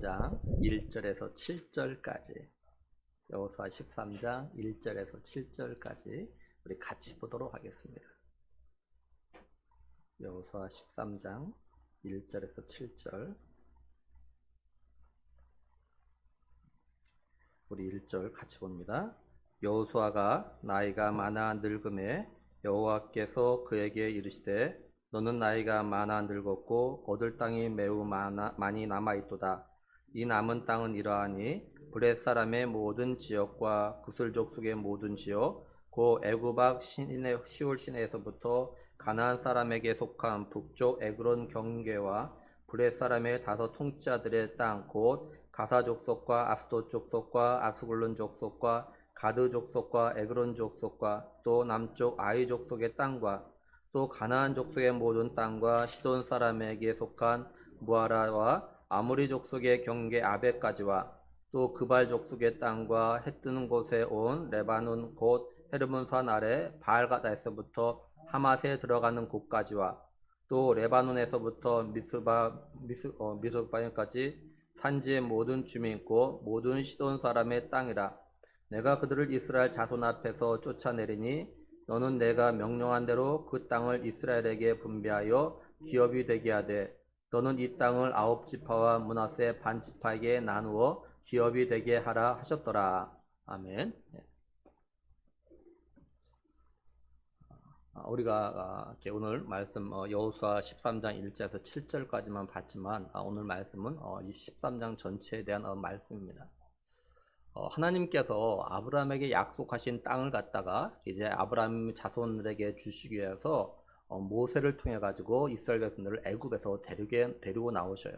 13장 1절에서 7절까지 여호수아 13장 1절에서 7절까지 우리 같이 보도록 하겠습니다. 여호수아 13장 1절에서 7절 우리 1절 같이 봅니다. 여호수아가 나이가 많아 늙음에 여호와께서 그에게 이르시되 너는 나이가 많아 늙었고 얻을 땅이 매우 많이 남아있도다. 이 남은 땅은 이러하니 브렛 사람의 모든 지역과 구슬 족속의 모든 지역 고 애굽악 시올 시내에서부터 가나안 사람에게 속한 북쪽 에그론 경계와 브렛 사람의 다섯 통치자들의 땅 곧 가사 족속과 아스돗 족속과 아스글론 족속과 가드 족속과 에그론 족속과 또 남쪽 아이 족속의 땅과 또 가나안 족속의 모든 땅과 시돈 사람에게 속한 무아라와 아모리 족속의 경계 아베까지와 또 그발 족속의 땅과 해 뜨는 곳에 온 레바논 곧 헤르몬 산 아래 바알가다에서부터 하맛에 들어가는 곳까지와 또 레바논에서부터 미스바까지 산지의 모든 주민 곧 모든 시돈 사람의 땅이라. 내가 그들을 이스라엘 자손 앞에서 쫓아내리니 너는 내가 명령한 대로 그 땅을 이스라엘에게 분배하여 기업이 되게 하되 너는 이 땅을 9지파와 므낫세 반지파에게 나누어 기업이 되게 하라 하셨더라. 아멘. 우리가 오늘 말씀 여호수아 13장 1절에서 7절까지만 봤지만 오늘 말씀은 이 13장 전체에 대한 말씀입니다. 하나님께서 아브라함에게 약속하신 땅을 갖다가 이제 아브라함 자손들에게 주시기 위해서 모세를 통해 가지고 이스라엘 백성들을 애굽에서 데리고 나오셔요.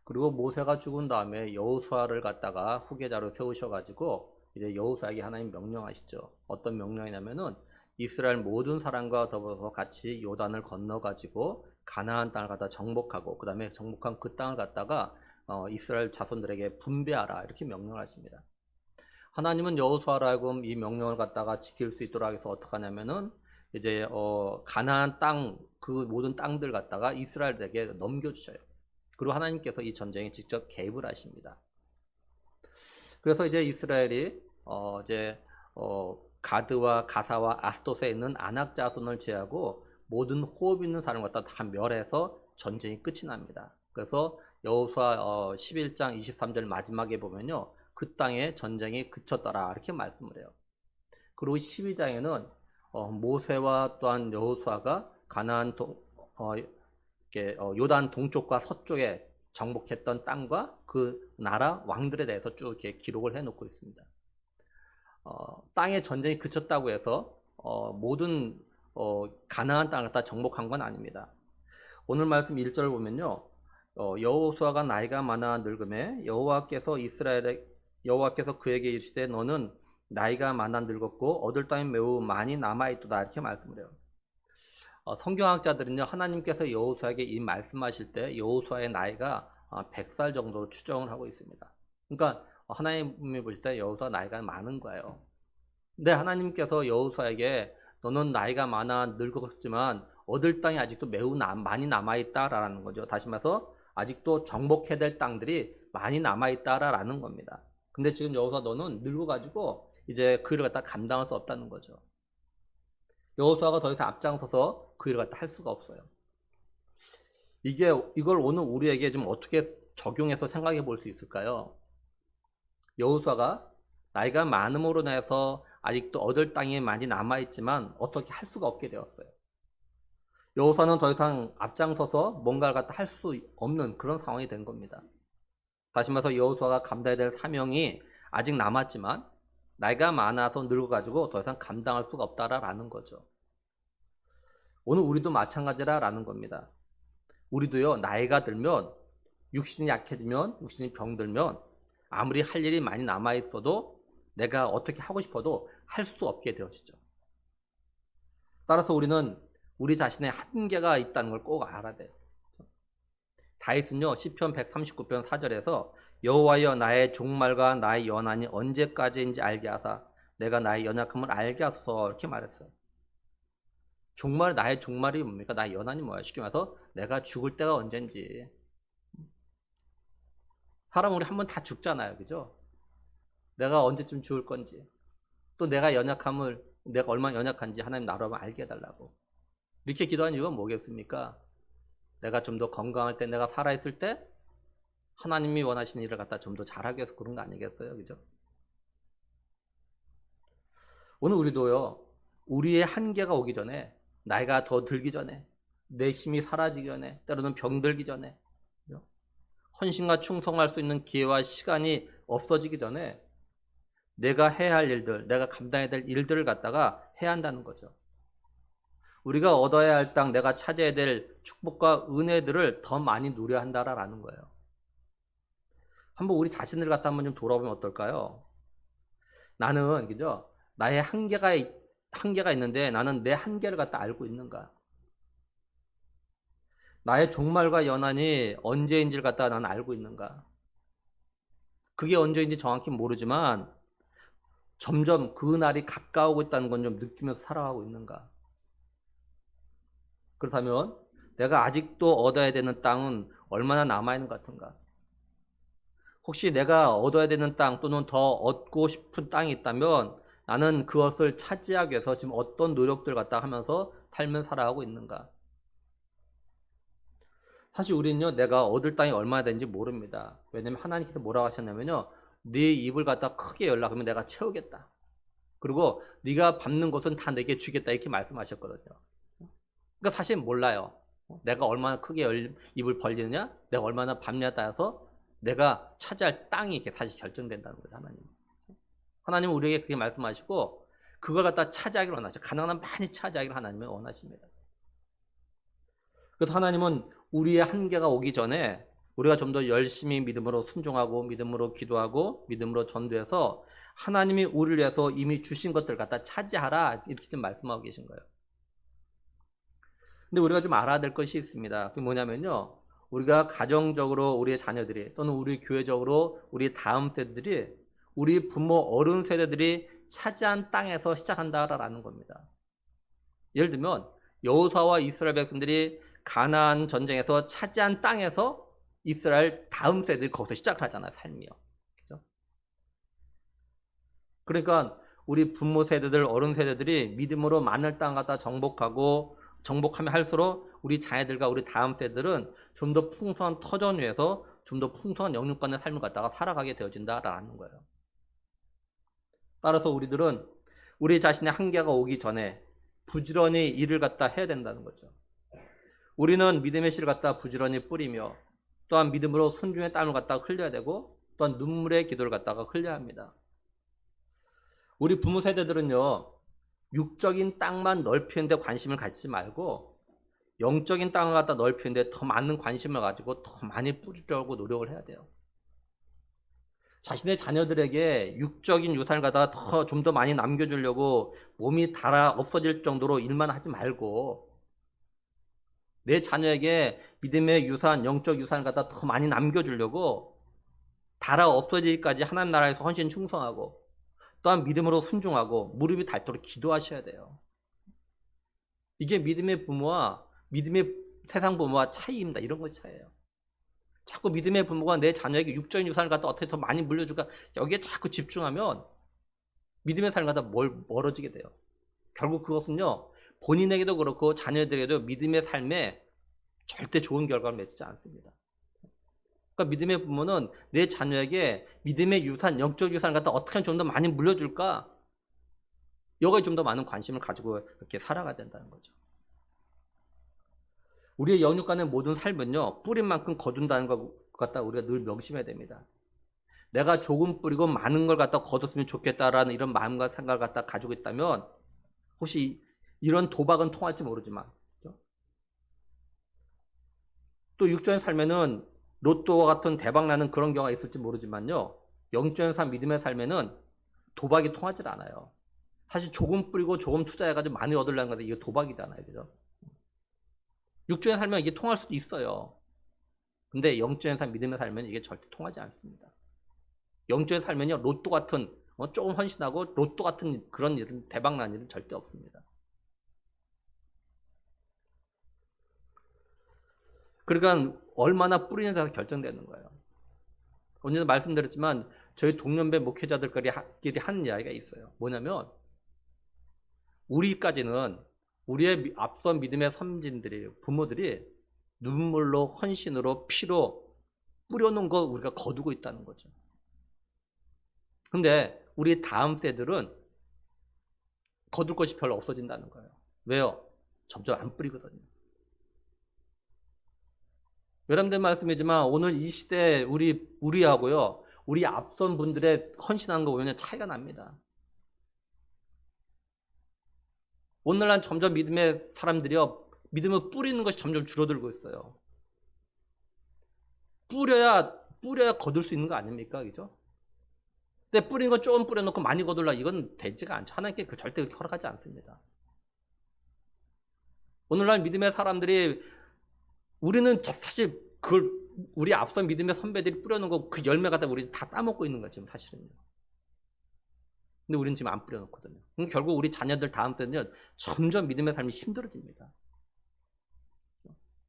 그리고 모세가 죽은 다음에 여호수아를 갖다가 후계자로 세우셔 가지고 이제 여호수아에게 하나님 명령하시죠. 어떤 명령이냐면은 이스라엘 모든 사람과 더불어서 같이 요단을 건너 가지고 가나안 땅을 갖다 정복하고 그 다음에 정복한 그 땅을 갖다가 이스라엘 자손들에게 분배하라 이렇게 명령을 하십니다. 하나님은 여호수아로 하여금 이 명령을 갖다가 지킬 수 있도록 해서 어떻게 하냐면은 이제 가나안 땅 그 모든 땅들 갖다가 이스라엘에게 넘겨주셔요. 그리고 하나님께서 이 전쟁에 직접 개입을 하십니다. 그래서 이제 이스라엘이 가드와 가사와 아스돗에 있는 아낙 자손을 제하고 모든 호흡 있는 사람 갖다 다 멸해서 전쟁이 끝이 납니다. 그래서 여호수아 11장 23절 마지막에 보면요. 그 땅에 전쟁이 그쳤더라 이렇게 말씀을 해요. 그리고 12장에는 모세와 또한 여호수아가 가나안 요단 동쪽과 서쪽에 정복했던 땅과 그 나라 왕들에 대해서 쭉 이렇게 기록을 해놓고 있습니다. 땅의 전쟁이 그쳤다고 해서 모든 가나안 땅을 다 정복한 건 아닙니다. 오늘 말씀 1절을 보면요. 여호수아가 나이가 많아 늙음에 여호와께서 그에게 이르시되 너는 나이가 많아 늙었고 얻을 땅이 매우 많이 남아있도다 이렇게 말씀을 해요. 성경학자들은요. 하나님께서 여호수아에게 이 말씀하실 때 여호수아의 나이가 100살 정도로 추정을 하고 있습니다. 그러니까 하나님이 보실 때 여호수아 나이가 많은 거예요. 근데 하나님께서 여호수아에게 너는 나이가 많아 늙었지만 얻을 땅이 아직도 매우 많이 남아있다라는 거죠. 다시 말해서 아직도 정복해야 될 땅들이 많이 남아있다라는 겁니다. 근데 지금 여호수아 너는 늙어가지고 이제 그 일을 갖다 감당할 수 없다는 거죠. 여호수아가 더 이상 앞장서서 그 일을 갖다 할 수가 없어요. 이걸 오늘 우리에게 좀 어떻게 적용해서 생각해 볼 수 있을까요? 여호수아가 나이가 많음으로 인해서 아직도 얻을 땅이 많이 남아있지만 어떻게 할 수가 없게 되었어요. 여호수아는 더 이상 앞장서서 뭔가를 갖다 할 수 없는 그런 상황이 된 겁니다. 다시 말해서 여호수아가 감당해야 될 사명이 아직 남았지만 나이가 많아서 늙어가지고 더 이상 감당할 수가 없다라는 거죠. 오늘 우리도 마찬가지라는 겁니다. 우리도요 나이가 들면 육신이 약해지면 육신이 병들면 아무리 할 일이 많이 남아있어도 내가 어떻게 하고 싶어도 할 수 없게 되어지죠. 따라서 우리는 우리 자신의 한계가 있다는 걸 꼭 알아야 돼요. 다윗은요 시편 139편 4절에서 여호와여 나의 종말과 나의 연한이 언제까지인지 알게 하사 내가 나의 연약함을 알게 하소서 이렇게 말했어요. 나의 종말이 뭡니까? 나의 연한이 뭐야? 쉽게 말해서 내가 죽을 때가 언젠지. 사람 우리 한 번 다 죽잖아요. 그죠? 내가 언제쯤 죽을 건지, 또 내가 연약함을, 내가 얼마나 연약한지 하나님 나로 하면 알게 해달라고. 이렇게 기도한 이유가 뭐겠습니까? 내가 좀 더 건강할 때, 내가 살아있을 때 하나님이 원하시는 일을 갖다 좀 더 잘하기 위해서 그런 거 아니겠어요? 그죠? 오늘 우리도요, 우리의 한계가 오기 전에, 나이가 더 들기 전에, 내 힘이 사라지기 전에, 때로는 병들기 전에, 그죠? 헌신과 충성할 수 있는 기회와 시간이 없어지기 전에 내가 해야 할 일들, 내가 감당해야 될 일들을 갖다가 해야 한다는 거죠. 우리가 얻어야 할 땅, 내가 차지해야 될 축복과 은혜들을 더 많이 누려야 한다라는 거예요. 한번 우리 자신을 갖다 한번 좀 돌아보면 어떨까요? 나는, 그죠? 나의 한계가 있는데 나는 내 한계를 갖다 알고 있는가? 나의 종말과 연한이 언제인지를 갖다 나는 알고 있는가? 그게 언제인지 정확히 모르지만 점점 그 날이 가까우고 있다는 건 좀 느끼면서 살아가고 있는가? 그렇다면 내가 아직도 얻어야 되는 땅은 얼마나 남아있는 것 같은가? 혹시 내가 얻어야 되는 땅 또는 더 얻고 싶은 땅이 있다면 나는 그것을 차지하기 위해서 지금 어떤 노력들 갖다 하면서 살면 살아가고 있는가? 사실 우리는요, 내가 얻을 땅이 얼마나 되는지 모릅니다. 왜냐면 하나님께서 뭐라고 하셨냐면요, 네 입을 갖다 크게 열라 그러면 내가 채우겠다. 그리고 네가 밟는 것은 다 내게 주겠다 이렇게 말씀하셨거든요. 그러니까 사실 몰라요. 내가 얼마나 크게 입을 벌리느냐, 내가 얼마나 밟느냐에 따라서 내가 차지할 땅이 이렇게 사실 결정된다는 거죠, 하나님. 하나님은 우리에게 그렇게 말씀하시고 그걸 갖다 차지하기를 원하죠. 가능한 많이 차지하기를 하나님은 원하십니다. 그래서 하나님은 우리의 한계가 오기 전에 우리가 좀 더 열심히 믿음으로 순종하고 믿음으로 기도하고 믿음으로 전도해서 하나님이 우리를 위해서 이미 주신 것들을 갖다 차지하라 이렇게 좀 말씀하고 계신 거예요. 근데 우리가 좀 알아야 될 것이 있습니다. 그게 뭐냐면요. 우리가 가정적으로 우리의 자녀들이 또는 우리 교회적으로 우리 다음 세대들이 우리 부모 어른 세대들이 차지한 땅에서 시작한다라는 겁니다. 예를 들면 여호수아와 이스라엘 백성들이 가나안 전쟁에서 차지한 땅에서 이스라엘 다음 세대들이 거기서 시작을 하잖아요. 삶이요. 그죠? 그러니까 우리 부모 세대들, 어른 세대들이 믿음으로 많은 땅 갖다 정복하면 할수록 우리 자녀들과 우리 다음 세대들은 좀 더 풍성한 터전 위에서 좀 더 풍성한 영육간의 삶을 갖다가 살아가게 되어진다라는 거예요. 따라서 우리들은 우리 자신의 한계가 오기 전에 부지런히 일을 갖다 해야 된다는 거죠. 우리는 믿음의 씨를 갖다 부지런히 뿌리며 또한 믿음으로 순종의 땀을 갖다가 흘려야 되고 또한 눈물의 기도를 갖다가 흘려야 합니다. 우리 부모 세대들은요, 육적인 땅만 넓히는 데 관심을 가지지 말고 영적인 땅을 갖다 넓히는 데 더 많은 관심을 가지고 더 많이 뿌리려고 노력을 해야 돼요. 자신의 자녀들에게 육적인 유산을 갖다가 좀 더 많이 남겨주려고 몸이 닳아 없어질 정도로 일만 하지 말고 내 자녀에게 믿음의 유산, 영적 유산을 갖다 더 많이 남겨주려고 닳아 없어지기까지 하나님 나라에서 헌신 충성하고 또한 믿음으로 순종하고 무릎이 닳도록 기도하셔야 돼요. 이게 믿음의 부모와 믿음의 세상 부모와 차이입니다. 이런 것 차이예요. 자꾸 믿음의 부모가 내 자녀에게 육적인 유산을 갖다 어떻게 더 많이 물려줄까 여기에 자꾸 집중하면 믿음의 삶을 갖다 멀어지게 돼요. 결국 그것은요, 본인에게도 그렇고 자녀들에게도 믿음의 삶에 절대 좋은 결과를 맺지 않습니다. 그러니까 믿음의 부모는 내 자녀에게 믿음의 유산, 영적 유산을 갖다 어떻게 좀 더 많이 물려줄까? 여기에 좀 더 많은 관심을 가지고 이렇게 살아가야 된다는 거죠. 우리의 영육간의 모든 삶은요, 뿌린 만큼 거둔다는 것 갖다 우리가 늘 명심해야 됩니다. 내가 조금 뿌리고 많은 걸 갖다 거뒀으면 좋겠다라는 이런 마음과 생각을 갖다 가지고 있다면 혹시 이런 도박은 통할지 모르지만 또 육적인 삶에는 로또와 같은 대박나는 그런 경우가 있을지 모르지만요, 영적인 삶, 믿음의 삶에는 도박이 통하지 않아요. 사실 조금 뿌리고 조금 투자해가지고 많이 얻으려는 건데 이게 도박이잖아요. 그죠? 육적인 삶은 이게 통할 수도 있어요. 근데 영적인 삶, 믿음의 삶은 이게 절대 통하지 않습니다. 영적인 삶은요, 로또 같은 조금 헌신하고 로또 같은 그런 일은 대박난 일은 절대 없습니다. 그러니까 얼마나 뿌리느냐가 결정되는 거예요. 언제도 말씀드렸지만 저희 동년배 목회자들끼리 하는 이야기가 있어요. 뭐냐면 우리까지는 우리의 앞선 믿음의 선진들이 부모들이 눈물로 헌신으로 피로 뿌려놓은 거 우리가 거두고 있다는 거죠. 근데 우리 다음 세들은 거둘 것이 별로 없어진다는 거예요. 왜요? 점점 안 뿌리거든요. 여러분들 말씀이지만 오늘 이 시대 우리하고요, 우리 앞선 분들의 헌신하는 거 보면 차이가 납니다. 오늘날 점점 믿음의 사람들이요, 믿음을 뿌리는 것이 점점 줄어들고 있어요. 뿌려야 거둘 수 있는 거 아닙니까? 그죠? 근데 뿌린 거 조금 뿌려놓고 많이 거둘라, 이건 되지가 않죠. 하나님께 절대 허락하지 않습니다. 오늘날 믿음의 사람들이, 우리는 사실 그걸 우리 앞선 믿음의 선배들이 뿌려놓은 거 그 열매 갖다 우리 다 따먹고 있는 거예요, 지금 사실은요. 근데 우리는 지금 안 뿌려놓거든요. 그럼 결국 우리 자녀들 다음 때는 점점 믿음의 삶이 힘들어집니다.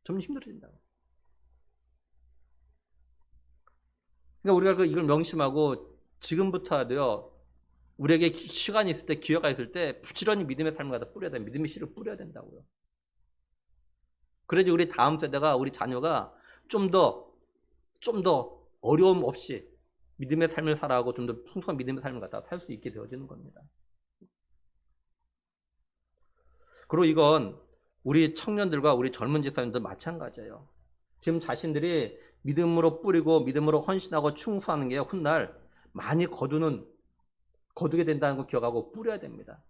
점점 힘들어진다. 그러니까 우리가 이걸 명심하고 지금부터라도요, 우리에게 시간이 있을 때, 기회가 있을 때 부지런히 믿음의 삶을 갖다 뿌려야 돼요. 믿음의 씨를 뿌려야 된다고요. 그래야지 우리 다음 세대가, 우리 자녀가 좀 더 어려움 없이 믿음의 삶을 살아가고 좀 더 풍성한 믿음의 삶을 갖다 살 수 있게 되어지는 겁니다. 그리고 이건 우리 청년들과 우리 젊은 집사님들 마찬가지예요. 지금 자신들이 믿음으로 뿌리고 믿음으로 헌신하고 충수하는 게 훗날 많이 거두게 된다는 걸 기억하고 뿌려야 됩니다.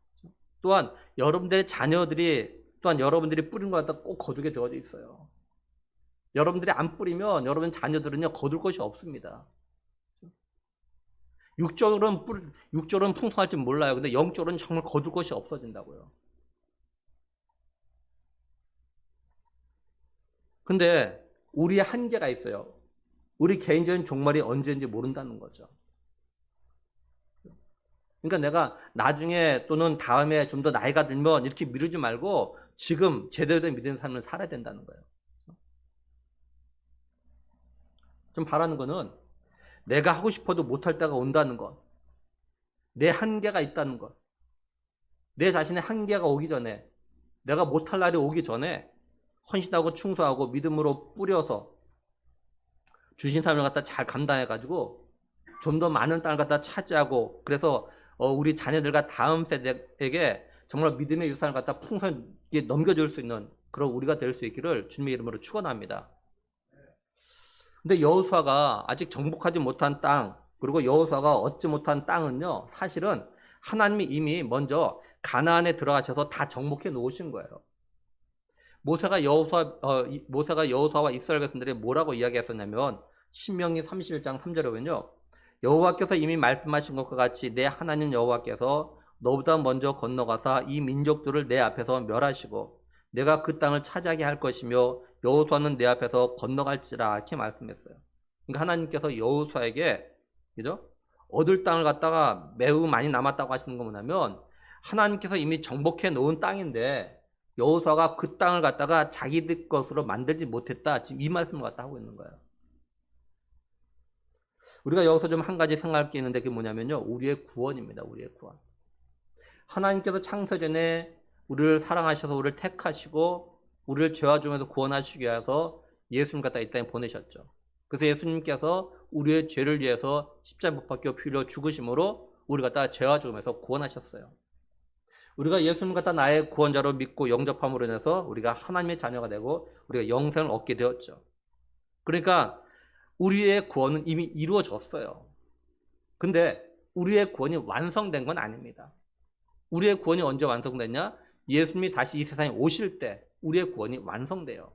또한 여러분들의 자녀들이 또한 여러분들이 뿌린 것 갖다 꼭 거두게 되어져 있어요. 여러분들이 안 뿌리면 여러분 자녀들은요, 거둘 것이 없습니다. 육적으로는 풍성할지 몰라요. 근데 영적으로는 정말 거둘 것이 없어진다고요. 근데 우리의 한계가 있어요. 우리 개인적인 종말이 언제인지 모른다는 거죠. 그러니까 내가 나중에 또는 다음에 좀 더 나이가 들면 이렇게 미루지 말고 지금 제대로 된 믿음의 삶을 살아야 된다는 거예요. 좀 바라는 거는 내가 하고 싶어도 못할 때가 온다는 것, 내 한계가 있다는 것, 내 자신의 한계가 오기 전에, 내가 못할 날이 오기 전에 헌신하고 충성하고 믿음으로 뿌려서 주신 삶을 갖다 잘 감당해가지고 좀 더 많은 땅을 갖다 차지하고, 그래서 우리 자녀들과 다음 세대에게 정말 믿음의 유산을 갖다 풍성하게 넘겨줄 수 있는 그런 우리가 될 수 있기를 주님의 이름으로 축원합니다. 근데 여호수아가 아직 정복하지 못한 땅, 그리고 여호수아가 얻지 못한 땅은요, 사실은 하나님이 이미 먼저 가나안에 들어가셔서 다 정복해 놓으신 거예요. 모세가 여호수아와 이스라엘 백성들이 뭐라고 이야기했었냐면 신명기 31장 3절에 보면요, 여호와께서 이미 말씀하신 것과 같이 내 하나님 여호와께서 너보다 먼저 건너가사 이 민족들을 내 앞에서 멸하시고 내가 그 땅을 차지하게 할 것이며 여호수아는 내 앞에서 건너갈지라, 이렇게 말씀했어요. 그러니까 하나님께서 여호수아에게, 그죠? 얻을 땅을 갖다가 매우 많이 남았다고 하시는 건 뭐냐면 하나님께서 이미 정복해 놓은 땅인데 여호수아가 그 땅을 갖다가 자기들 것으로 만들지 못했다, 지금 이 말씀을 갖다 하고 있는 거예요. 우리가 여기서 좀 한 가지 생각할 게 있는데 그게 뭐냐면요, 우리의 구원입니다. 우리의 구원. 하나님께서 창세전에 우리를 사랑하셔서 우리를 택하시고 우리를 죄와 중에서 구원하시기 위해서 예수님 갖다 이 땅에 보내셨죠. 그래서 예수님께서 우리의 죄를 위해서 십자가에 못 박혀 피 흘려 죽으심으로 우리 갖다 죄와 죽음에서 구원하셨어요. 우리가 예수님 갖다 나의 구원자로 믿고 영접함으로 인해서 우리가 하나님의 자녀가 되고 우리가 영생을 얻게 되었죠. 그러니까 우리의 구원은 이미 이루어졌어요. 근데 우리의 구원이 완성된 건 아닙니다. 우리의 구원이 언제 완성됐냐? 예수님이 다시 이 세상에 오실 때 우리의 구원이 완성돼요.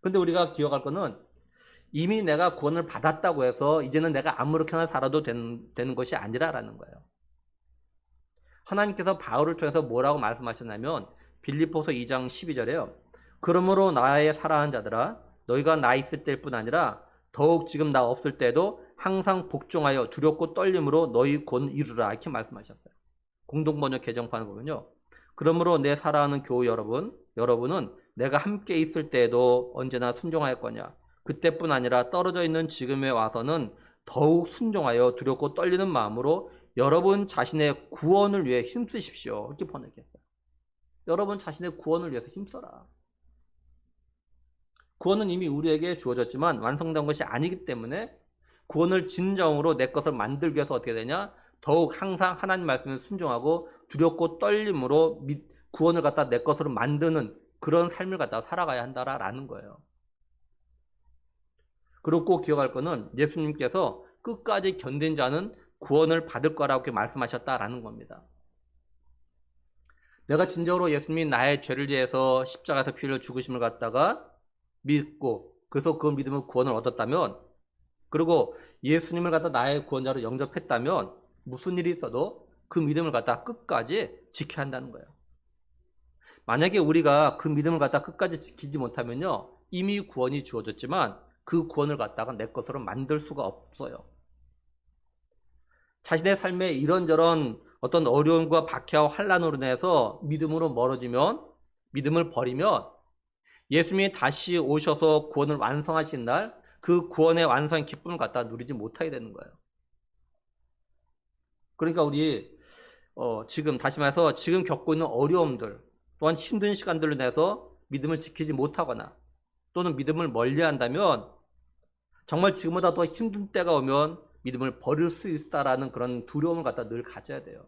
근데 우리가 기억할 거는 이미 내가 구원을 받았다고 해서 이제는 내가 아무렇게나 살아도 되는 것이 아니라라는 거예요. 하나님께서 바울을 통해서 뭐라고 말씀하셨냐면 빌립보서 2장 12절에요. 그러므로 나의 사랑하는 자들아, 너희가 나 있을 때뿐 아니라 더욱 지금 나 없을 때도 항상 복종하여 두렵고 떨림으로 너희 구원을 이루라, 이렇게 말씀하셨어요. 공동번역 개정판을 보면요, 그러므로 내 사랑하는 교우 여러분은 내가 함께 있을 때에도 언제나 순종할 거냐, 그때뿐 아니라 떨어져 있는 지금에 와서는 더욱 순종하여 두렵고 떨리는 마음으로 여러분 자신의 구원을 위해 힘쓰십시오. 이렇게 번역했어요. 여러분 자신의 구원을 위해서 힘써라. 구원은 이미 우리에게 주어졌지만 완성된 것이 아니기 때문에 구원을 진정으로 내 것을 만들기 위해서 어떻게 되냐? 더욱 항상 하나님 말씀에 순종하고 두렵고 떨림으로 구원을 갖다 내 것으로 만드는 그런 삶을 갖다 살아가야 한다라는 거예요. 그리고 꼭 기억할 거는 예수님께서 끝까지 견딘 자는 구원을 받을 거라고 말씀하셨다라는 겁니다. 내가 진정으로 예수님이 나의 죄를 위해서 십자가에서 피를 죽으심을 갖다가 믿고 그래서 그 믿음을 구원을 얻었다면 그리고 예수님을 갖다 나의 구원자로 영접했다면 무슨 일이 있어도 그 믿음을 갖다 끝까지 지켜야 한다는 거예요. 만약에 우리가 그 믿음을 갖다 끝까지 지키지 못하면요 이미 구원이 주어졌지만 그 구원을 갖다가 내 것으로 만들 수가 없어요. 자신의 삶에 이런저런 어떤 어려움과 박해와 환난으로 인해서 믿음으로 멀어지면 믿음을 버리면 예수님이 다시 오셔서 구원을 완성하신 날 그 구원의 완성의 기쁨을 갖다 누리지 못하게 되는 거예요. 그러니까 우리 지금 다시 말해서 지금 겪고 있는 어려움들 또한 힘든 시간들로 인해서 믿음을 지키지 못하거나 또는 믿음을 멀리한다면 정말 지금보다 더 힘든 때가 오면 믿음을 버릴 수 있다라는 그런 두려움을 갖다 늘 가져야 돼요.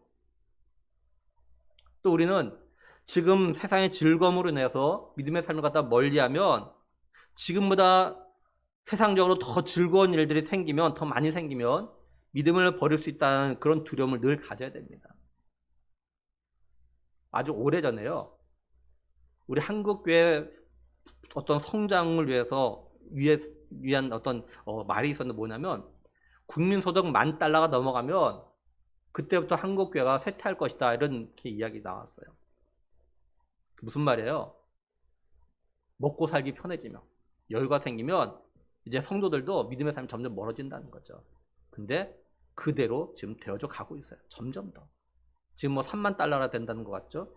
또 우리는 지금 세상의 즐거움으로 인해서 믿음의 삶을 갖다 멀리하면 지금보다 세상적으로 더 즐거운 일들이 생기면 더 많이 생기면 믿음을 버릴 수 있다는 그런 두려움을 늘 가져야 됩니다. 아주 오래전에요. 우리 한국교회 어떤 성장을 위한 어떤 말이 있었는데 뭐냐면 국민소득 $10,000가 넘어가면 그때부터 한국교회가 쇠퇴할 것이다 이렇게 이야기 나왔어요. 무슨 말이에요? 먹고 살기 편해지면 여유가 생기면 이제 성도들도 믿음의 삶이 점점 멀어진다는 거죠. 근데 그대로 지금 되어져 가고 있어요. 점점 더. 지금 뭐 $30,000가 된다는 것 같죠?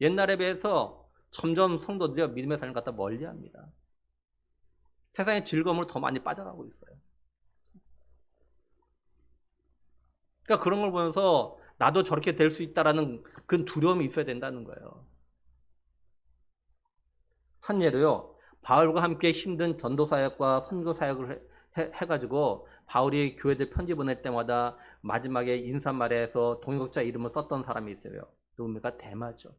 옛날에 비해서 점점 성도들이 믿음의 삶을 갖다 멀리합니다. 세상의 즐거움으로 더 많이 빠져가고 있어요. 그러니까 그런 걸 보면서 나도 저렇게 될 수 있다라는 그런 두려움이 있어야 된다는 거예요. 한 예로요. 바울과 함께 힘든 전도사역과 선교사역을 해가지고 바울이 교회들 편지 보낼 때마다 마지막에 인사말에서 동역자 이름을 썼던 사람이 있어요. 누굽니까? 데마죠.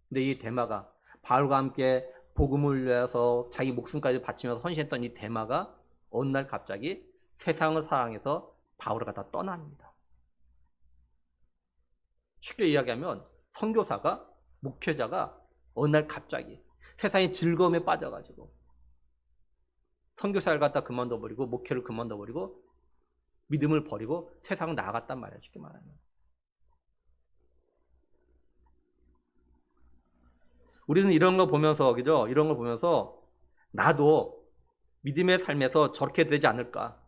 근데 이 데마가 바울과 함께 복음을 위해서 자기 목숨까지 바치면서 헌신했던 이 데마가 어느 날 갑자기 세상을 사랑해서 바울을 갖다 떠납니다. 쉽게 이야기하면 선교사가 목회자가 어느 날 갑자기 세상의 즐거움에 빠져가지고 선교사를 갖다 그만둬버리고 목회를 그만둬버리고 믿음을 버리고 세상을 나아갔단 말이에요. 쉽게 말하면. 우리는 이런 거 보면서 그죠? 이런 걸 보면서 나도 믿음의 삶에서 저렇게 되지 않을까?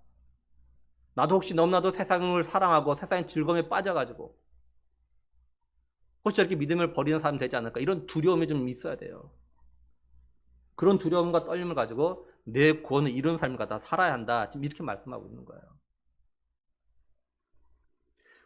나도 혹시 너무나도 세상을 사랑하고 세상의 즐거움에 빠져가지고 혹시 저렇게 믿음을 버리는 사람 되지 않을까? 이런 두려움이 좀 있어야 돼요. 그런 두려움과 떨림을 가지고 내 구원을 이룬 삶을 갖다 살아야 한다. 지금 이렇게 말씀하고 있는 거예요.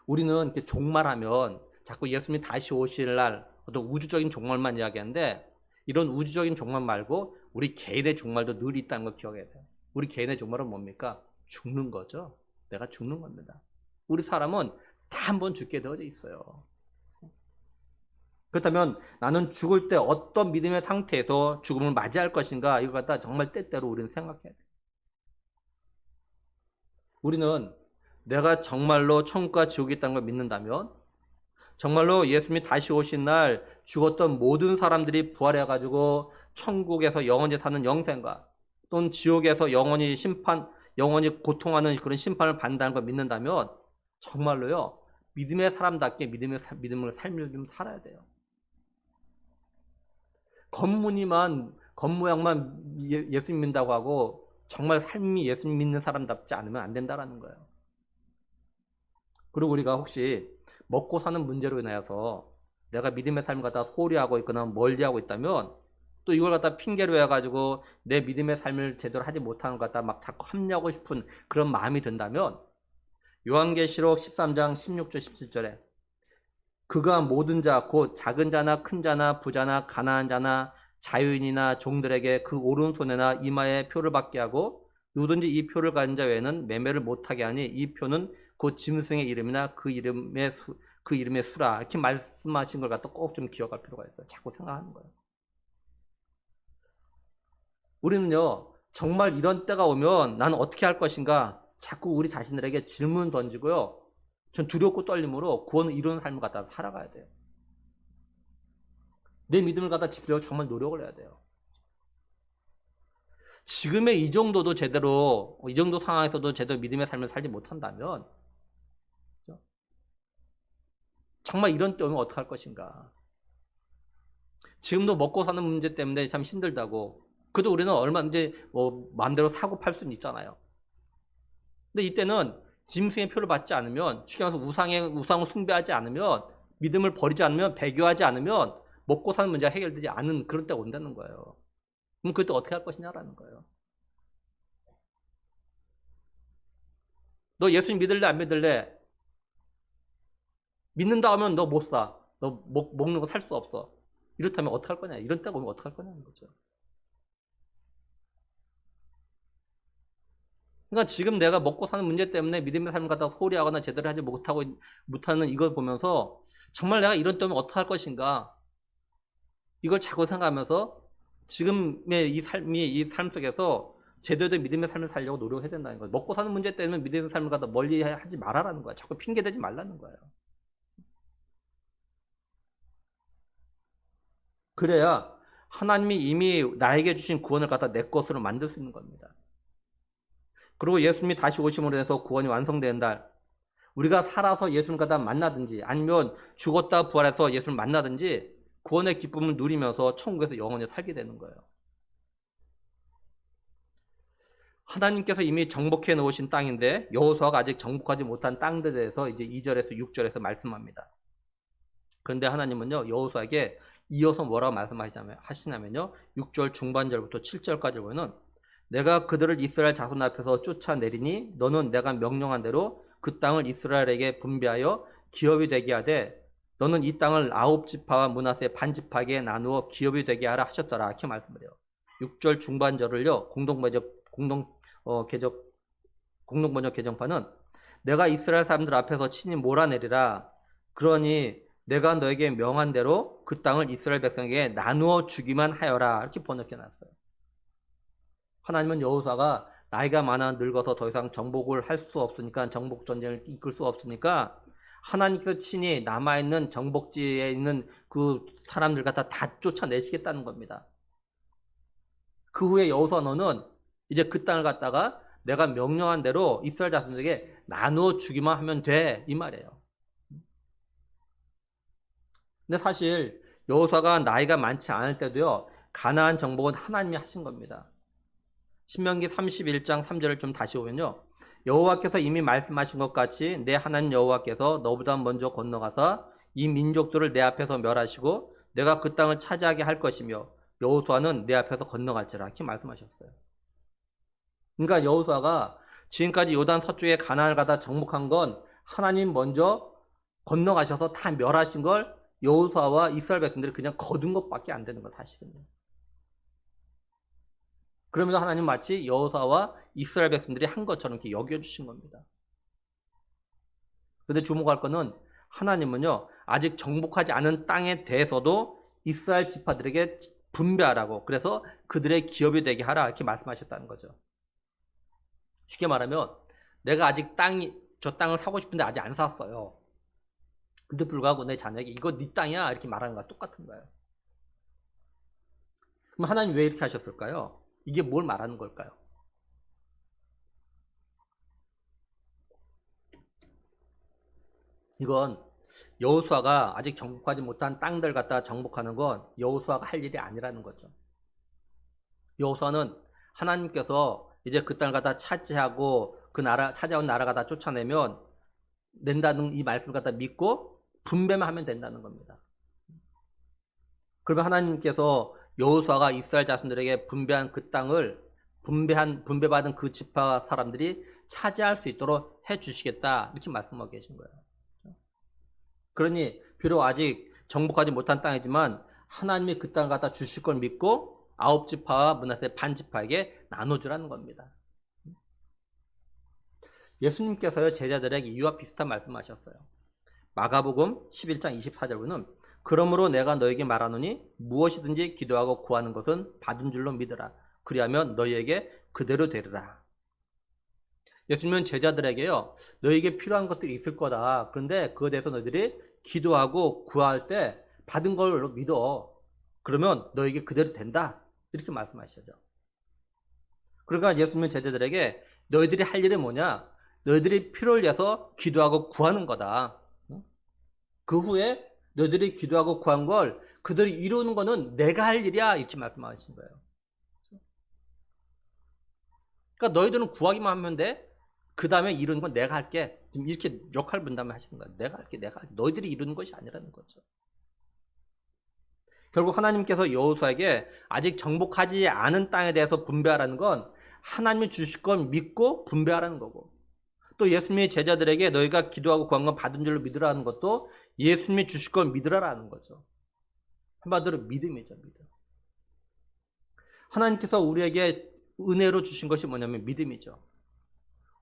우리는 이렇게 종말하면 자꾸 예수님이 다시 오실 날 어떤 우주적인 종말만 이야기하는데 이런 우주적인 종말 말고 우리 개인의 종말도 늘 있다는 걸 기억해야 돼요. 우리 개인의 종말은 뭡니까? 죽는 거죠. 내가 죽는 겁니다. 우리 사람은 다 한 번 죽게 되어져 있어요. 그렇다면 나는 죽을 때 어떤 믿음의 상태에서 죽음을 맞이할 것인가 이거 갖다 정말 때때로 우리는 생각해야 돼요. 우리는 내가 정말로 천국과 지옥이 있다는 걸 믿는다면 정말로 예수님이 다시 오신 날 죽었던 모든 사람들이 부활해가지고 천국에서 영원히 사는 영생과 또는 지옥에서 영원히 고통하는 그런 심판을 받는다는 걸 믿는다면 정말로요 믿음의 사람답게 믿음을 삶을 좀 살아야 돼요. 겉모양만 예수님 믿는다고 하고 정말 삶이 예수님 믿는 사람답지 않으면 안 된다라는 거예요. 그리고 우리가 혹시 먹고 사는 문제로 인하여서 내가 믿음의 삶을 갖다 소홀히 하고 있거나 멀리하고 있다면 또 이걸 갖다 핑계로 해가지고 내 믿음의 삶을 제대로 하지 못하는 것 갖다 막 자꾸 합리하고 싶은 그런 마음이 든다면 요한계시록 13장 16절 17절에 그가 모든 자 곧 작은 자나 큰 자나 부자나 가난한 자나 자유인이나 종들에게 그 오른손에나 이마에 표를 받게 하고 누구든지 이 표를 가진 자 외에는 매매를 못하게 하니 이 표는 곧 짐승의 이름이나 그 이름의 수라. 이렇게 말씀하신 걸 갖다 꼭 좀 기억할 필요가 있어요. 자꾸 생각하는 거예요. 우리는요, 정말 이런 때가 오면 나는 어떻게 할 것인가 자꾸 우리 자신들에게 질문 던지고요. 전 두렵고 떨림으로 구원을 이루는 삶을 갖다 살아가야 돼요. 내 믿음을 갖다 지키려고 정말 노력을 해야 돼요. 지금의 이 정도도 제대로, 이 정도 상황에서도 제대로 믿음의 삶을 살지 못한다면 정말 이런 때 오면 어떡할 것인가. 지금도 먹고 사는 문제 때문에 참 힘들다고. 그래도 우리는 얼마든지 마음대로 사고 팔 수는 있잖아요. 근데 이때는 짐승의 표를 받지 않으면, 쉽게 말해서 우상을 숭배하지 않으면, 믿음을 버리지 않으면, 배교하지 않으면 먹고 사는 문제가 해결되지 않은 그런 때가 온다는 거예요. 그럼 그때 어떻게 할 것이냐라는 거예요. 너 예수님 믿을래 안 믿을래? 믿는다 하면 너 못 사. 너 먹는 거 살 수 없어. 이렇다면 어떻게 할 거냐? 이런 때가 오면 어떻게 할 거냐는 거죠. 그러니까 지금 내가 먹고 사는 문제 때문에 믿음의 삶을 갖다가 소홀히 하거나 제대로 하지 못하는 이걸 보면서 정말 내가 이런 때면 어떻게 할 것인가? 이걸 자꾸 생각하면서 지금의 이 삶 속에서 제대로 된 믿음의 삶을 살려고 노력해야 된다는 거예요. 먹고 사는 문제 때문에 믿음의 삶을 갖다 멀리 하지 말아라는 거야. 자꾸 핑계대지 말라는 거예요. 그래야 하나님이 이미 나에게 주신 구원을 갖다 내 것으로 만들 수 있는 겁니다. 그리고 예수님이 다시 오심으로 해서 구원이 완성되는 날, 우리가 살아서 예수님을 갖다 만나든지 아니면 죽었다 부활해서 예수님을 만나든지 구원의 기쁨을 누리면서 천국에서 영원히 살게 되는 거예요. 하나님께서 이미 정복해 놓으신 땅인데 여호수아가 아직 정복하지 못한 땅들에 대해서 이제 2절에서 6절에서 말씀합니다. 그런데 하나님은요, 여호수아에게 이어서 뭐라고 말씀하시냐면요, 6절 중반절부터 7절까지 보면은 내가 그들을 이스라엘 자손 앞에서 쫓아내리니 너는 내가 명령한 대로 그 땅을 이스라엘에게 분배하여 기업이 되게 하되 너는 이 땅을 9지파와 므낫세 반지파에게 나누어 기업이 되게 하라 하셨더라. 이렇게 말씀을 해요. 6절 중반절을요, 공동번역 개정판은 내가 이스라엘 사람들 앞에서 친히 몰아내리라. 그러니 내가 너에게 명한 대로 그 땅을 이스라엘 백성에게 나누어 주기만 하여라. 이렇게 번역해 놨어요. 하나님은 여호수아가 나이가 많아 늙어서 더 이상 정복을 할 수 없으니까, 정복 전쟁을 이끌 수 없으니까 하나님께서 친히 남아있는 정복지에 있는 그 사람들 갖다 다 쫓아내시겠다는 겁니다. 그 후에 여호수아 너는 이제 그 땅을 갖다가 내가 명령한 대로 이스라엘 자손들에게 나누어 주기만 하면 돼, 이 말이에요. 근데 사실 여호수아가 나이가 많지 않을 때도요, 가나안 정복은 하나님이 하신 겁니다. 신명기 31장 3절을 좀 다시 보면요, 여호와께서 이미 말씀하신 것 같이 내 하나님 여호와께서 너보다 먼저 건너가서 이 민족들을 내 앞에서 멸하시고 내가 그 땅을 차지하게 할 것이며 여호수아는 내 앞에서 건너갈지라. 이렇게 말씀하셨어요. 그러니까 여호수아가 지금까지 요단 서쪽에 가나안을 가다 정복한 건 하나님 먼저 건너가셔서 다 멸하신 걸 여호수아와 이스라엘 백성들이 그냥 거둔 것밖에 안 되는 거 사실은요. 그러면서 하나님 마치 여호수아와 이스라엘 백성들이 한 것처럼 이렇게 여겨주신 겁니다. 그런데 주목할 거는 하나님은요, 아직 정복하지 않은 땅에 대해서도 이스라엘 지파들에게 분배하라고, 그래서 그들의 기업이 되게 하라, 이렇게 말씀하셨다는 거죠. 쉽게 말하면 내가 아직 저 땅을 사고 싶은데 아직 안 샀어요. 근데 불구하고 내 자녀에게 이거 네 땅이야 이렇게 말하는 거랑 똑같은 거예요. 그럼 하나님 왜 이렇게 하셨을까요? 이게 뭘 말하는 걸까요? 이건 여호수아가 아직 정복하지 못한 땅들 갖다 정복하는 건 여호수아가 할 일이 아니라는 거죠. 여호수아는 하나님께서 이제 그 땅을 갖다 차지하고 그 나라, 차지한 나라가 다 쫓아내면 낸다는 이 말씀을 갖다 믿고 분배만 하면 된다는 겁니다. 그러면 하나님께서 여호수아가 이스라엘 자손들에게 분배한 그 땅을 분배받은 그 지파 사람들이 차지할 수 있도록 해 주시겠다 이렇게 말씀하고 계신 거예요. 그러니 비록 아직 정복하지 못한 땅이지만 하나님이 그 땅을 갖다 주실 걸 믿고 9지파와 므낫세 반지파에게 나눠주라는 겁니다. 예수님께서요 제자들에게 이와 비슷한 말씀하셨어요. 마가복음 11장 24절부는 그러므로 내가 너에게 말하노니 무엇이든지 기도하고 구하는 것은 받은 줄로 믿으라. 그리하면 너희에게 그대로 되리라. 예수님은 제자들에게요 너희에게 필요한 것들이 있을 거다. 그런데 그거에 대해서 너희들이 기도하고 구할 때 받은 걸로 믿어. 그러면 너희에게 그대로 된다. 이렇게 말씀하시죠. 그러니까 예수님은 제자들에게 너희들이 할 일이 뭐냐? 너희들이 필요를 위해서 기도하고 구하는 거다. 그 후에 너희들이 기도하고 구한 걸 그들이 이루는 거는 내가 할 일이야. 이렇게 말씀하신 거예요. 그러니까 너희들은 구하기만 하면 돼. 그 다음에 이루는 건 내가 할게. 지금 이렇게 역할 분담을 하시는 거예요. 내가 할게. 너희들이 이루는 것이 아니라는 거죠. 결국 하나님께서 여호수아에게 아직 정복하지 않은 땅에 대해서 분배하라는 건 하나님이 주실 건 믿고 분배하라는 거고, 또 예수님의 제자들에게 너희가 기도하고 구한 건 받은 줄로 믿으라는 것도 예수님이 주실 걸 믿으라라는 거죠. 한마디로 믿음이죠. 믿음. 하나님께서 우리에게 은혜로 주신 것이 뭐냐면 믿음이죠.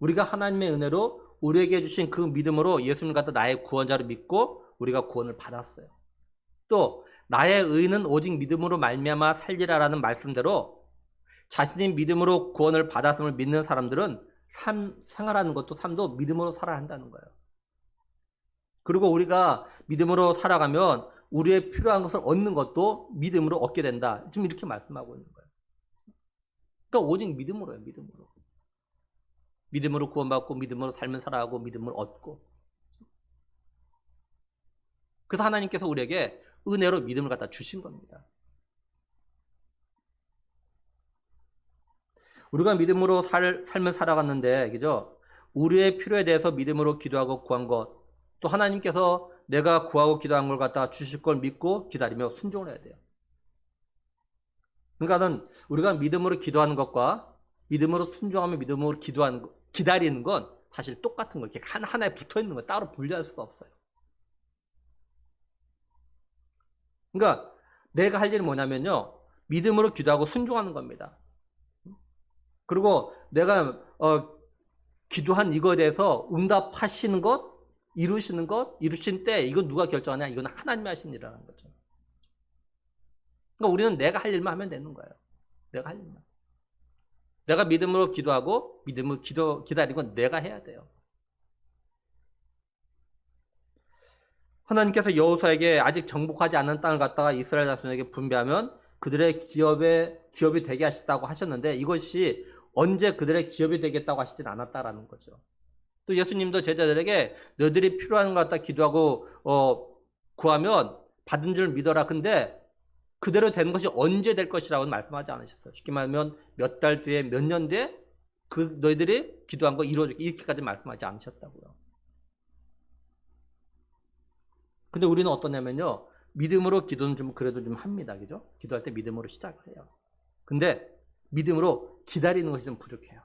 우리가 하나님의 은혜로 우리에게 주신 그 믿음으로 예수님 같은 나의 구원자로 믿고 우리가 구원을 받았어요. 또 나의 의는 오직 믿음으로 말미암아 살리라라는 말씀대로 자신이 믿음으로 구원을 받았음을 믿는 사람들은 생활하는 것도 삶도 믿음으로 살아야 한다는 거예요. 그리고 우리가 믿음으로 살아가면 우리의 필요한 것을 얻는 것도 믿음으로 얻게 된다. 지금 이렇게 말씀하고 있는 거예요. 그러니까 오직 믿음으로요. 믿음으로. 믿음으로 구원받고 믿음으로 삶을 살아가고 믿음을 얻고. 그래서 하나님께서 우리에게 은혜로 믿음을 갖다 주신 겁니다. 우리가 믿음으로 삶을 살아갔는데, 그죠? 우리의 필요에 대해서 믿음으로 기도하고 구한 것, 또 하나님께서 내가 구하고 기도한 걸 갖다가 주실 걸 믿고 기다리며 순종을 해야 돼요. 그러니까는 우리가 믿음으로 기도하는 것과 믿음으로 순종하며 믿음으로 기다리는 건 사실 똑같은 거. 이렇게 하나에 붙어 있는 거 따로 분리할 수가 없어요. 그러니까 내가 할 일은 뭐냐면요, 믿음으로 기도하고 순종하는 겁니다. 그리고 내가 기도한 이거에 대해서 응답하시는 것, 이루신 때 이건 누가 결정하냐? 이건 하나님이 하신 일이라는 거죠. 그러니까 우리는 내가 할 일만 하면 되는 거예요. 내가 할 일만. 내가 믿음으로 기도하고 믿음으로 기다리는 건 내가 해야 돼요. 하나님께서 여호수아에게 아직 정복하지 않은 땅을 갖다가 이스라엘 자손에게 분배하면 그들의 기업이 되게 하셨다고 하셨는데, 이것이 언제 그들의 기업이 되겠다고 하시진 않았다라는 거죠. 또 예수님도 제자들에게 너희들이 필요한 것 갖다 기도하고 구하면 받은 줄 믿어라. 근데 그대로 되는 것이 언제 될 것이라고는 말씀하지 않으셨어요. 쉽게 말하면 몇 달 뒤에, 몇 년 뒤에 너희들이 기도한 거 이루어지게, 이렇게까지 말씀하지 않으셨다고요. 근데 우리는 어떠냐면요, 믿음으로 기도는 그래도 좀 합니다. 그죠? 기도할 때 믿음으로 시작을 해요. 근데 믿음으로 기다리는 것이 좀 부족해요.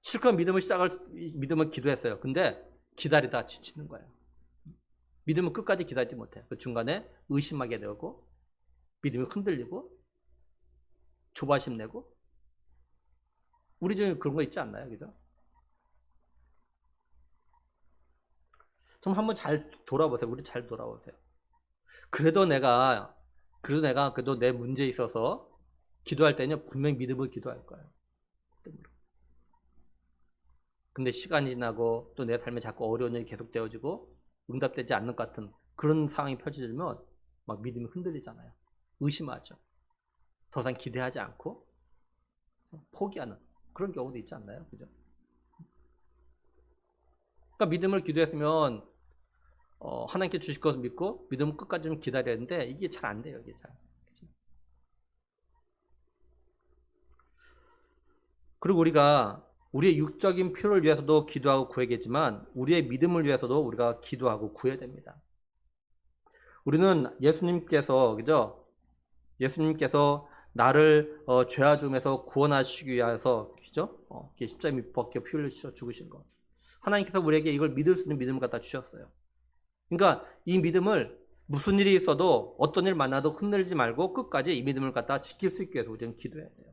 실컷 믿음을 기도했어요. 근데 기다리다 지치는 거예요. 믿음은 끝까지 기다리지 못해요. 그 중간에 의심하게 되고, 믿음이 흔들리고, 조바심 내고. 우리 중에 그런 거 있지 않나요? 그죠? 좀 한번 잘 돌아보세요. 우리 잘 돌아보세요. 그래도 내가 내 문제에 있어서 기도할 때는 분명히 믿음으로 기도할 거예요. 근데 시간이 지나고 또 내 삶에 자꾸 어려운 일이 계속되어지고 응답되지 않는 것 같은 그런 상황이 펼쳐지면 막 믿음이 흔들리잖아요. 의심하죠. 더 이상 기대하지 않고 포기하는 그런 경우도 있지 않나요? 그죠? 그러니까 믿음을 기도했으면 하나님께 주실 것을 믿고 믿음을 끝까지 좀 기다려야 하는데 이게 잘 안 돼요. 이게 잘. 그죠? 그리고 우리가 우리의 육적인 필요를 위해서도 기도하고 구해야겠지만 우리의 믿음을 위해서도 우리가 기도하고 구해야 됩니다. 우리는 예수님께서, 그죠? 예수님께서 나를 죄와 죽음에서 구원하시기 위해서, 그죠? 십자가에 못 박혀 피 흘리셔 죽으신 것. 하나님께서 우리에게 이걸 믿을 수 있는 믿음을 갖다 주셨어요. 그러니까 이 믿음을 무슨 일이 있어도 어떤 일 만나도 흔들리지 말고 끝까지 이 믿음을 갖다 지킬 수 있게 해서 우리는 기도해야 돼요.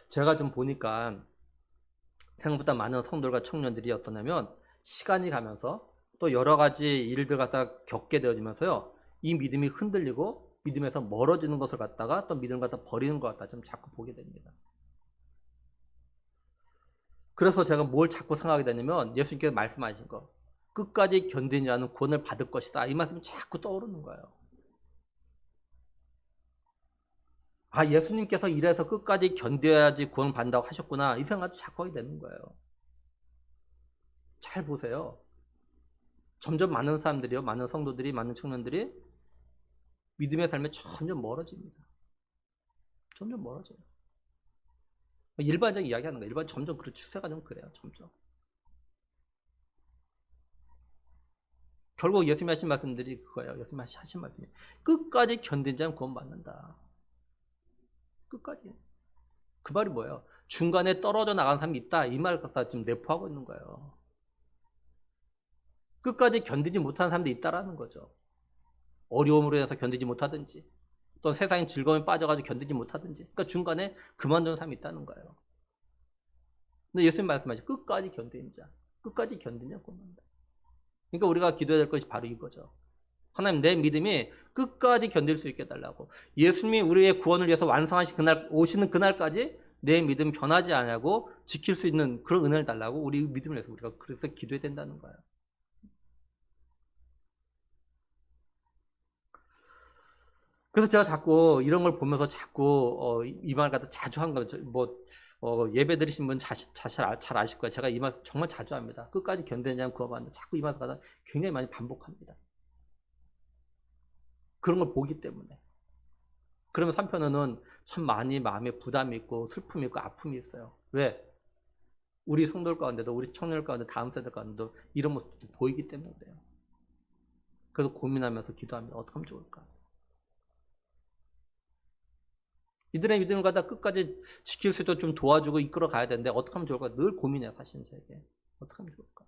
제가 좀 보니까 생각보다 많은 성도들과 청년들이 어떠냐면 시간이 가면서 또 여러 가지 일들 갖다 겪게 되어지면서요. 이 믿음이 흔들리고 믿음에서 멀어지는 것을 갖다가 또 믿음을 갖다 버리는 것 같다 좀 자꾸 보게 됩니다. 그래서 제가 뭘 자꾸 생각하게 되냐면 예수님께서 말씀하신 거 끝까지 견디는 자는 구원을 받을 것이다. 이 말씀이 자꾸 떠오르는 거예요. 아, 예수님께서 이래서 끝까지 견뎌야지 구원 받는다고 하셨구나. 이 생각이 자꾸 하게 되는 거예요. 잘 보세요. 점점 많은 사람들이요. 많은 성도들이, 많은 청년들이 믿음의 삶에 점점 멀어집니다. 점점 멀어져요. 일반적인 이야기 하는 거예요. 일반 점점 그 추세가 좀 그래요. 점점. 결국 예수님이 하신 말씀들이 그거예요. 예수님이 하신 말씀이 끝까지 견딘 자는 구원받는다. 끝까지. 그 말이 뭐예요? 중간에 떨어져 나간 사람이 있다. 이 말을 갖다 지금 내포하고 있는 거예요. 끝까지 견디지 못하는 사람도 있다라는 거죠. 어려움으로 인해서 견디지 못하든지 또 세상의 즐거움에 빠져가지고 견디지 못하든지 그러니까 중간에 그만두는 사람이 있다는 거예요. 근데 예수님 말씀하시죠. 끝까지 견디는 자. 끝까지 견디냐 구원한다. 그러니까 우리가 기도해야 될 것이 바로 이거죠. 하나님 내 믿음이 끝까지 견딜 수 있게 해달라고. 예수님이 우리의 구원을 위해서 완성하신 그날 오시는 그날까지 내 믿음 변하지 않냐고 지킬 수 있는 그런 은혜를 달라고 우리 믿음을 위해서 우리가 그래서 기도해야 된다는 거예요. 그래서 제가 자꾸 이런 걸 보면서 자꾸 이 말 갖다 자주 한 거죠. 예배 드리신 분 잘 아실 거예요. 제가 이 말 정말 자주 합니다. 끝까지 견디는 자는 구원받는다. 자꾸 이 말 갖다 굉장히 많이 반복합니다. 그런 걸 보기 때문에. 그러면 한편으로는 참 많이 마음에 부담이 있고 슬픔이 있고 아픔이 있어요. 왜? 우리 성도들 가운데도 우리 청년들 가운데 다음 세대 가운데도 이런 모습이 보이기 때문에 그래요. 그래서 고민하면서 기도합니다. 어떻게 하면 좋을까? 이들의 믿음을 갖다 끝까지 지킬 수 있도록 좀 도와주고 이끌어 가야 되는데 어떻게 하면 좋을까? 늘 고민해요. 사실은 저에게. 어떻게 하면 좋을까?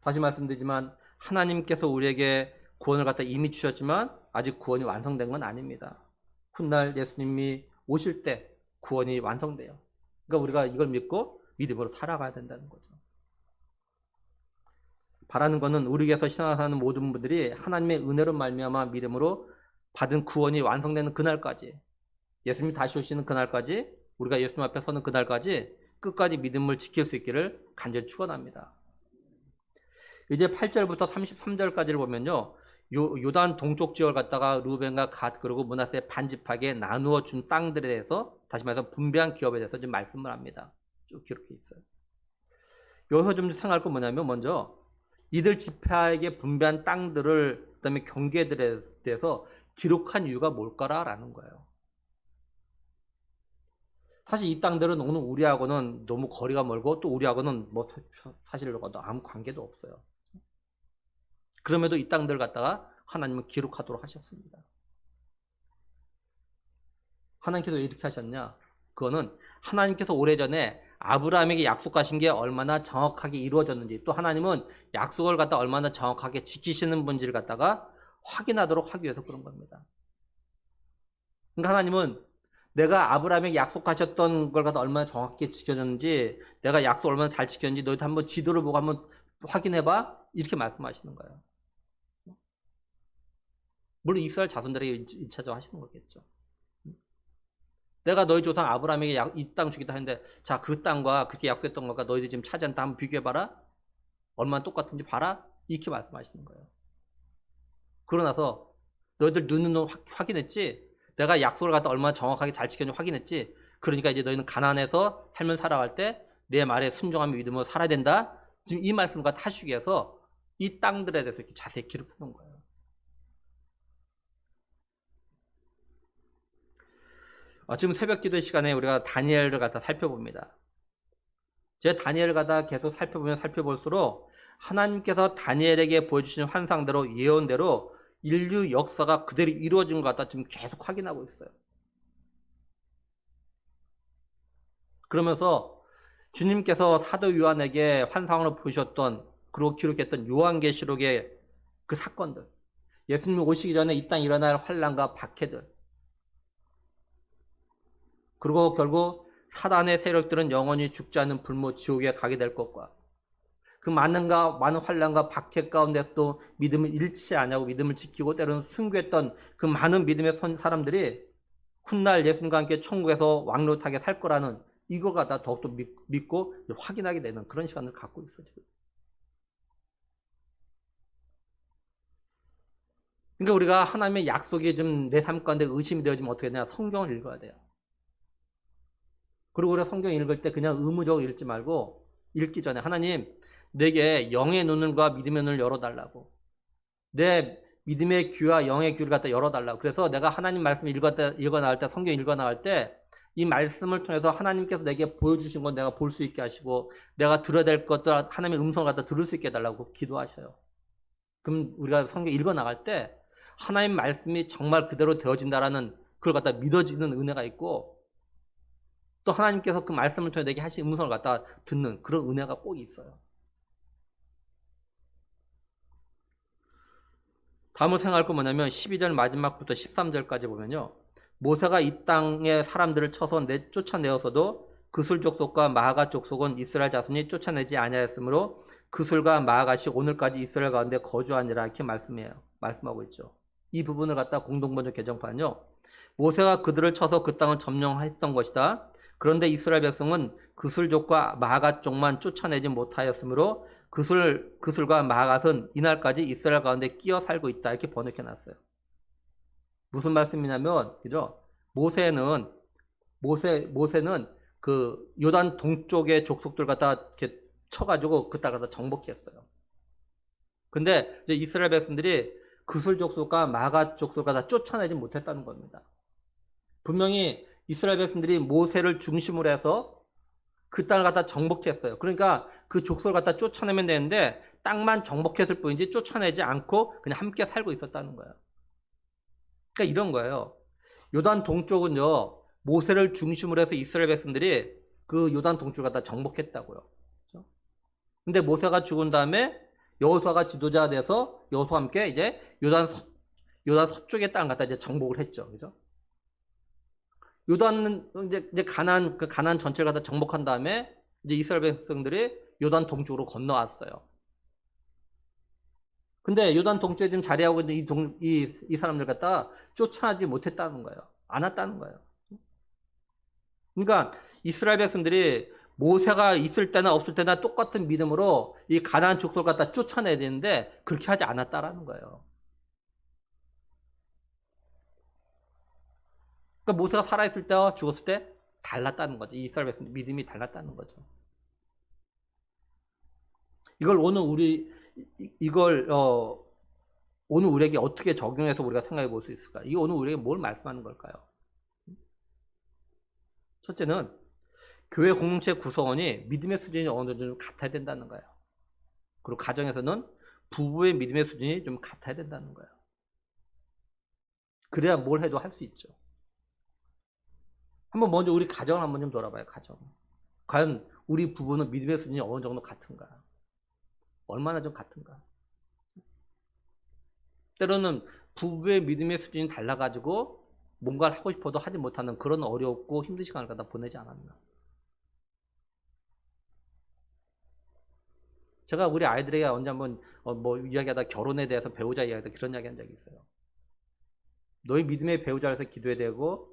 다시 말씀드리지만 하나님께서 우리에게 구원을 갖다 이미 주셨지만 아직 구원이 완성된 건 아닙니다. 훗날 예수님이 오실 때 구원이 완성돼요. 그러니까 우리가 이걸 믿고 믿음으로 살아가야 된다는 거죠. 바라는 것은 우리에게서 신앙하는 모든 분들이 하나님의 은혜로 말미암아 믿음으로 받은 구원이 완성되는 그날까지 예수님이 다시 오시는 그날까지 우리가 예수님 앞에 서는 그날까지 끝까지 믿음을 지킬 수 있기를 간절히 축원합니다. 이제 8절부터 33절까지를 보면요. 요단 동쪽 지역을 갖다가 루벤과 갓 그리고 므낫세 반집하게 나누어 준 땅들에 대해서 다시 말해서 분배한 기업에 대해서 좀 말씀을 합니다. 쭉 이렇게 있어요. 여기서 좀 생각할 건 뭐냐면 먼저 이들 지파에게 분배한 땅들을 그다음에 경계들에 대해서 기록한 이유가 뭘까라는 거예요. 사실 이 땅들은 오늘 우리하고는 너무 거리가 멀고 또 우리하고는 뭐 사실 아무 관계도 없어요. 그럼에도 이 땅들을 갖다가 하나님은 기록하도록 하셨습니다. 하나님께서 왜 이렇게 하셨냐? 그거는 하나님께서 오래전에 아브라함에게 약속하신 게 얼마나 정확하게 이루어졌는지 또 하나님은 약속을 갖다 얼마나 정확하게 지키시는 분지를 갖다가 확인하도록 하기 위해서 그런 겁니다. 그러니까 하나님은 내가 아브라함에게 약속하셨던 걸 갖다 얼마나 정확하게 지켜졌는지 내가 약속 얼마나 잘 지켰는지 너희도 한번 지도를 보고 한번 확인해봐 이렇게 말씀하시는 거예요. 물론 이스라엘 자손들에게 1차적으로 하시는 거겠죠. 내가 너희 조상 아브라함에게 이 땅 주겠다 했는데 자, 그 땅과 그렇게 약속했던 것과 너희들이 지금 차지한 땅 한번 비교해봐라. 얼마나 똑같은지 봐라. 이렇게 말씀하시는 거예요. 그러고 나서 너희들 눈으로 확인했지? 내가 약속을 갖다 얼마나 정확하게 잘 지켰는지 확인했지? 그러니까 이제 너희는 가나안에서 삶을 살아갈 때 내 말에 순종하며 믿음으로 살아야 된다. 지금 이 말씀을 갖다 하시기 위해서 이 땅들에 대해서 이렇게 자세히 기록해 놓은 거예요. 지금 새벽 기도의 시간에 우리가 다니엘을 갖다 살펴봅니다. 제 다니엘 가다 계속 살펴보면 살펴볼수록 하나님께서 다니엘에게 보여주신 환상대로 예언대로 인류 역사가 그대로 이루어진 것 같다 지금 계속 확인하고 있어요. 그러면서 주님께서 사도 요한에게 환상으로 보셨던 그리고 기록했던 요한계시록의 그 사건들, 예수님 오시기 전에 이 땅에 일어날 환난과 박해들, 그리고 결국 사단의 세력들은 영원히 죽지 않는 불모 지옥에 가게 될 것과 그 많은 환난과 박해 가운데서도 믿음을 잃지 않냐고 믿음을 지키고 때로는 순교했던 그 많은 믿음의 사람들이 훗날 예수님과 함께 천국에서 왕노릇하게 살 거라는 이거가 다 더욱더 믿고 확인하게 되는 그런 시간을 갖고 있어요. 지금. 그러니까 우리가 하나님의 약속이 좀 내 삶 가운데 의심이 되어지면 어떻게 되냐? 성경을 읽어야 돼요. 그리고 우리가 성경 읽을 때 그냥 의무적으로 읽지 말고 읽기 전에 하나님 내게 영의 눈과 믿음의 눈을 열어달라고, 내 믿음의 귀와 영의 귀를 갖다 열어달라고. 그래서 내가 하나님 말씀을 읽어나갈 때, 성경 읽어나갈 때 이 말씀을 통해서 하나님께서 내게 보여주신 건 내가 볼 수 있게 하시고 내가 들어야 될 것도 하나님의 음성을 갖다 들을 수 있게 해달라고 기도하셔요. 그럼 우리가 성경 읽어나갈 때 하나님 말씀이 정말 그대로 되어진다라는 그걸 갖다 믿어지는 은혜가 있고 또 하나님께서 그 말씀을 통해 내게 하신 음성을 갖다 듣는 그런 은혜가 꼭 있어요. 다음으로 생각할 건 뭐냐면 12절 마지막부터 13절까지 보면요. 모세가 이 땅의 사람들을 쳐서 쫓아내어서도 그술 족속과 마하가 족속은 이스라엘 자손이 쫓아내지 아니하였으므로 그술과 마하가시 오늘까지 이스라엘 가운데 거주하니라 이렇게 말씀하고 있죠. 이 부분을 갖다 공동번역 개정판은요. 모세가 그들을 쳐서 그 땅을 점령했던 것이다. 그런데 이스라엘 백성은 그술족과 마하가족만 쫓아내지 못하였으므로 그술과 마하갓은 이날까지 이스라엘 가운데 끼어 살고 있다. 이렇게 번역해 놨어요. 무슨 말씀이냐면, 그죠? 모세는 그 요단 동쪽의 족속들 갖다 이렇게 쳐가지고 그 땅 갖다 정복했어요. 근데 이제 이스라엘 백성들이 그술 족속과 마하갓 족속을 다 쫓아내지 못했다는 겁니다. 분명히 이스라엘 백성들이 모세를 중심으로 해서 그 땅을 갖다 정복했어요. 그러니까 그 족속을 갖다 쫓아내면 되는데 땅만 정복했을 뿐이지 쫓아내지 않고 그냥 함께 살고 있었다는 거예요. 그러니까 이런 거예요. 요단 동쪽은요. 모세를 중심으로 해서 이스라엘 백성들이 그 요단 동쪽을 갖다 정복했다고요. 그렇죠? 근데 모세가 죽은 다음에 여호수아가 지도자가 돼서 여호수아와 함께 이제 요단 서쪽의 땅을 갖다 이제 정복을 했죠. 그죠? 요단은 이제 가나안 전체를 갖다 정복한 다음에 이제 이스라엘 백성들이 요단 동쪽으로 건너왔어요. 근데 요단 동쪽에 지금 자리하고 있는 이 사람들 갖다 쫓아내지 못했다는 거예요. 안 왔다는 거예요. 그러니까 이스라엘 백성들이 모세가 있을 때나 없을 때나 똑같은 믿음으로 이 가나안 족속을 갖다 쫓아내야 되는데 그렇게 하지 않았다라는 거예요. 그러니까 모세가 살아있을 때와 죽었을 때 달랐다는 거죠. 이스라엘 백성들 믿음이 달랐다는 거죠. 이걸 오늘 우리에게 어떻게 적용해서 우리가 생각해 볼 수 있을까? 이게 오늘 우리에게 뭘 말씀하는 걸까요? 첫째는 교회 공동체 구성원이 믿음의 수준이 어느 정도 좀 같아야 된다는 거예요. 그리고 가정에서는 부부의 믿음의 수준이 좀 같아야 된다는 거예요. 그래야 뭘 해도 할 수 있죠. 한번 먼저 우리 가정을 한번 좀 돌아봐요. 가정. 과연 우리 부부는 믿음의 수준이 어느 정도 같은가? 얼마나 좀 같은가? 때로는 부부의 믿음의 수준이 달라가지고 뭔가를 하고 싶어도 하지 못하는 그런 어렵고 힘든 시간을 갖다 보내지 않았나. 제가 우리 아이들에게 언제 한번 이야기하다 결혼에 대해서 배우자 이야기하다 그런 이야기 한 적이 있어요. 너희 믿음의 배우자라서 기도해야 되고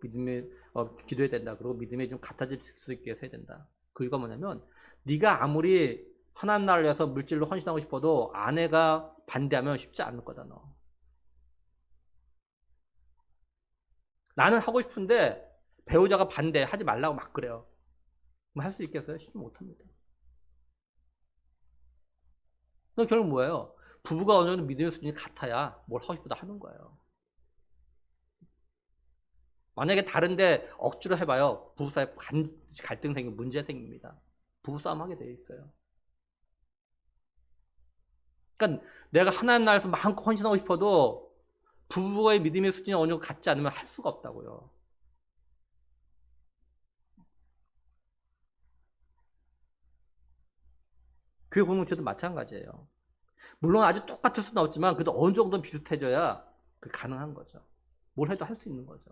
기도해야 된다. 그리고 믿음이 좀 같아질 수 있게 해야 된다. 그 이유가 뭐냐면 네가 아무리 하나님 나라를 위해서 물질로 헌신하고 싶어도 아내가 반대하면 쉽지 않을 거다. 너. 나는 하고 싶은데 배우자가 반대하지 말라고 막 그래요. 그럼 할 수 있겠어요? 쉽지 못합니다. 그럼 결국 뭐예요? 부부가 어느 정도 믿음의 수준이 같아야 뭘 하고 싶어도 하는 거예요. 만약에 다른데 억지로 해봐요. 부부 사이에 반드시 갈등 생기고 문제 생깁니다. 부부싸움 하게 돼 있어요. 그러니까 내가 하나님 나라에서 마음껏 헌신하고 싶어도 부부의 믿음의 수준이 어느 정도 같지 않으면 할 수가 없다고요. 교회 공동체도 마찬가지예요. 물론 아주 똑같을 수는 없지만 그래도 어느 정도 비슷해져야 그게 가능한 거죠. 뭘 해도 할 수 있는 거죠.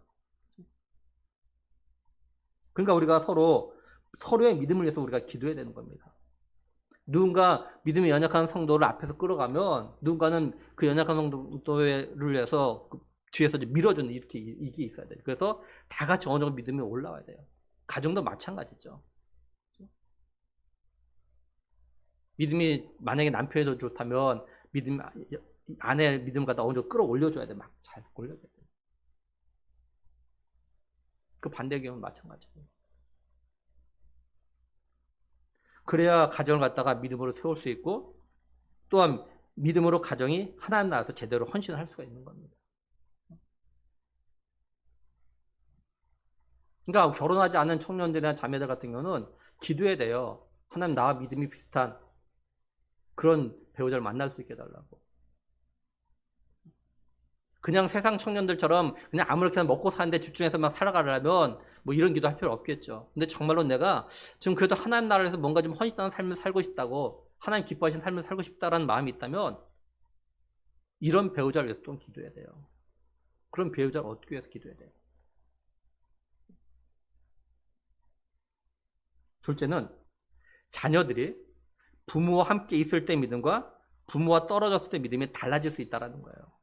그러니까 우리가 서로의 믿음을 위해서 우리가 기도해야 되는 겁니다. 누군가 믿음이 연약한 성도를 앞에서 끌어가면 누군가는 그 연약한 성도를 위해서 그 뒤에서 밀어주는 이게 있어야 돼요. 그래서 다 같이 어느 정도 믿음이 올라와야 돼요. 가정도 마찬가지죠. 믿음이 만약에 남편이 더 좋다면 아내의 믿음 갖다 어느 정도 끌어올려줘야 돼. 막 잘 올려줘야 돼. 그 반대 경우는 마찬가지예요. 그래야 가정을 갖다가 믿음으로 세울 수 있고 또한 믿음으로 가정이 하나님 나라에서 제대로 헌신할 수가 있는 겁니다. 그러니까 결혼하지 않은 청년들이나 자매들 같은 경우는 기도해야 돼요. 하나님 나와 믿음이 비슷한 그런 배우자를 만날 수 있게 해달라고. 그냥 세상 청년들처럼 그냥 아무렇게나 먹고 사는데 집중해서만 살아가려면 뭐 이런 기도 할 필요 없겠죠. 근데 정말로 내가 지금 그래도 하나님 나라에서 뭔가 좀 헌신하는 삶을 살고 싶다고 하나님 기뻐하시는 삶을 살고 싶다라는 마음이 있다면 이런 배우자를 위해서 좀 기도해야 돼요. 그런 배우자를 어떻게 해서 기도해야 돼요? 둘째는 자녀들이 부모와 함께 있을 때 믿음과 부모와 떨어졌을 때 믿음이 달라질 수 있다는 거예요.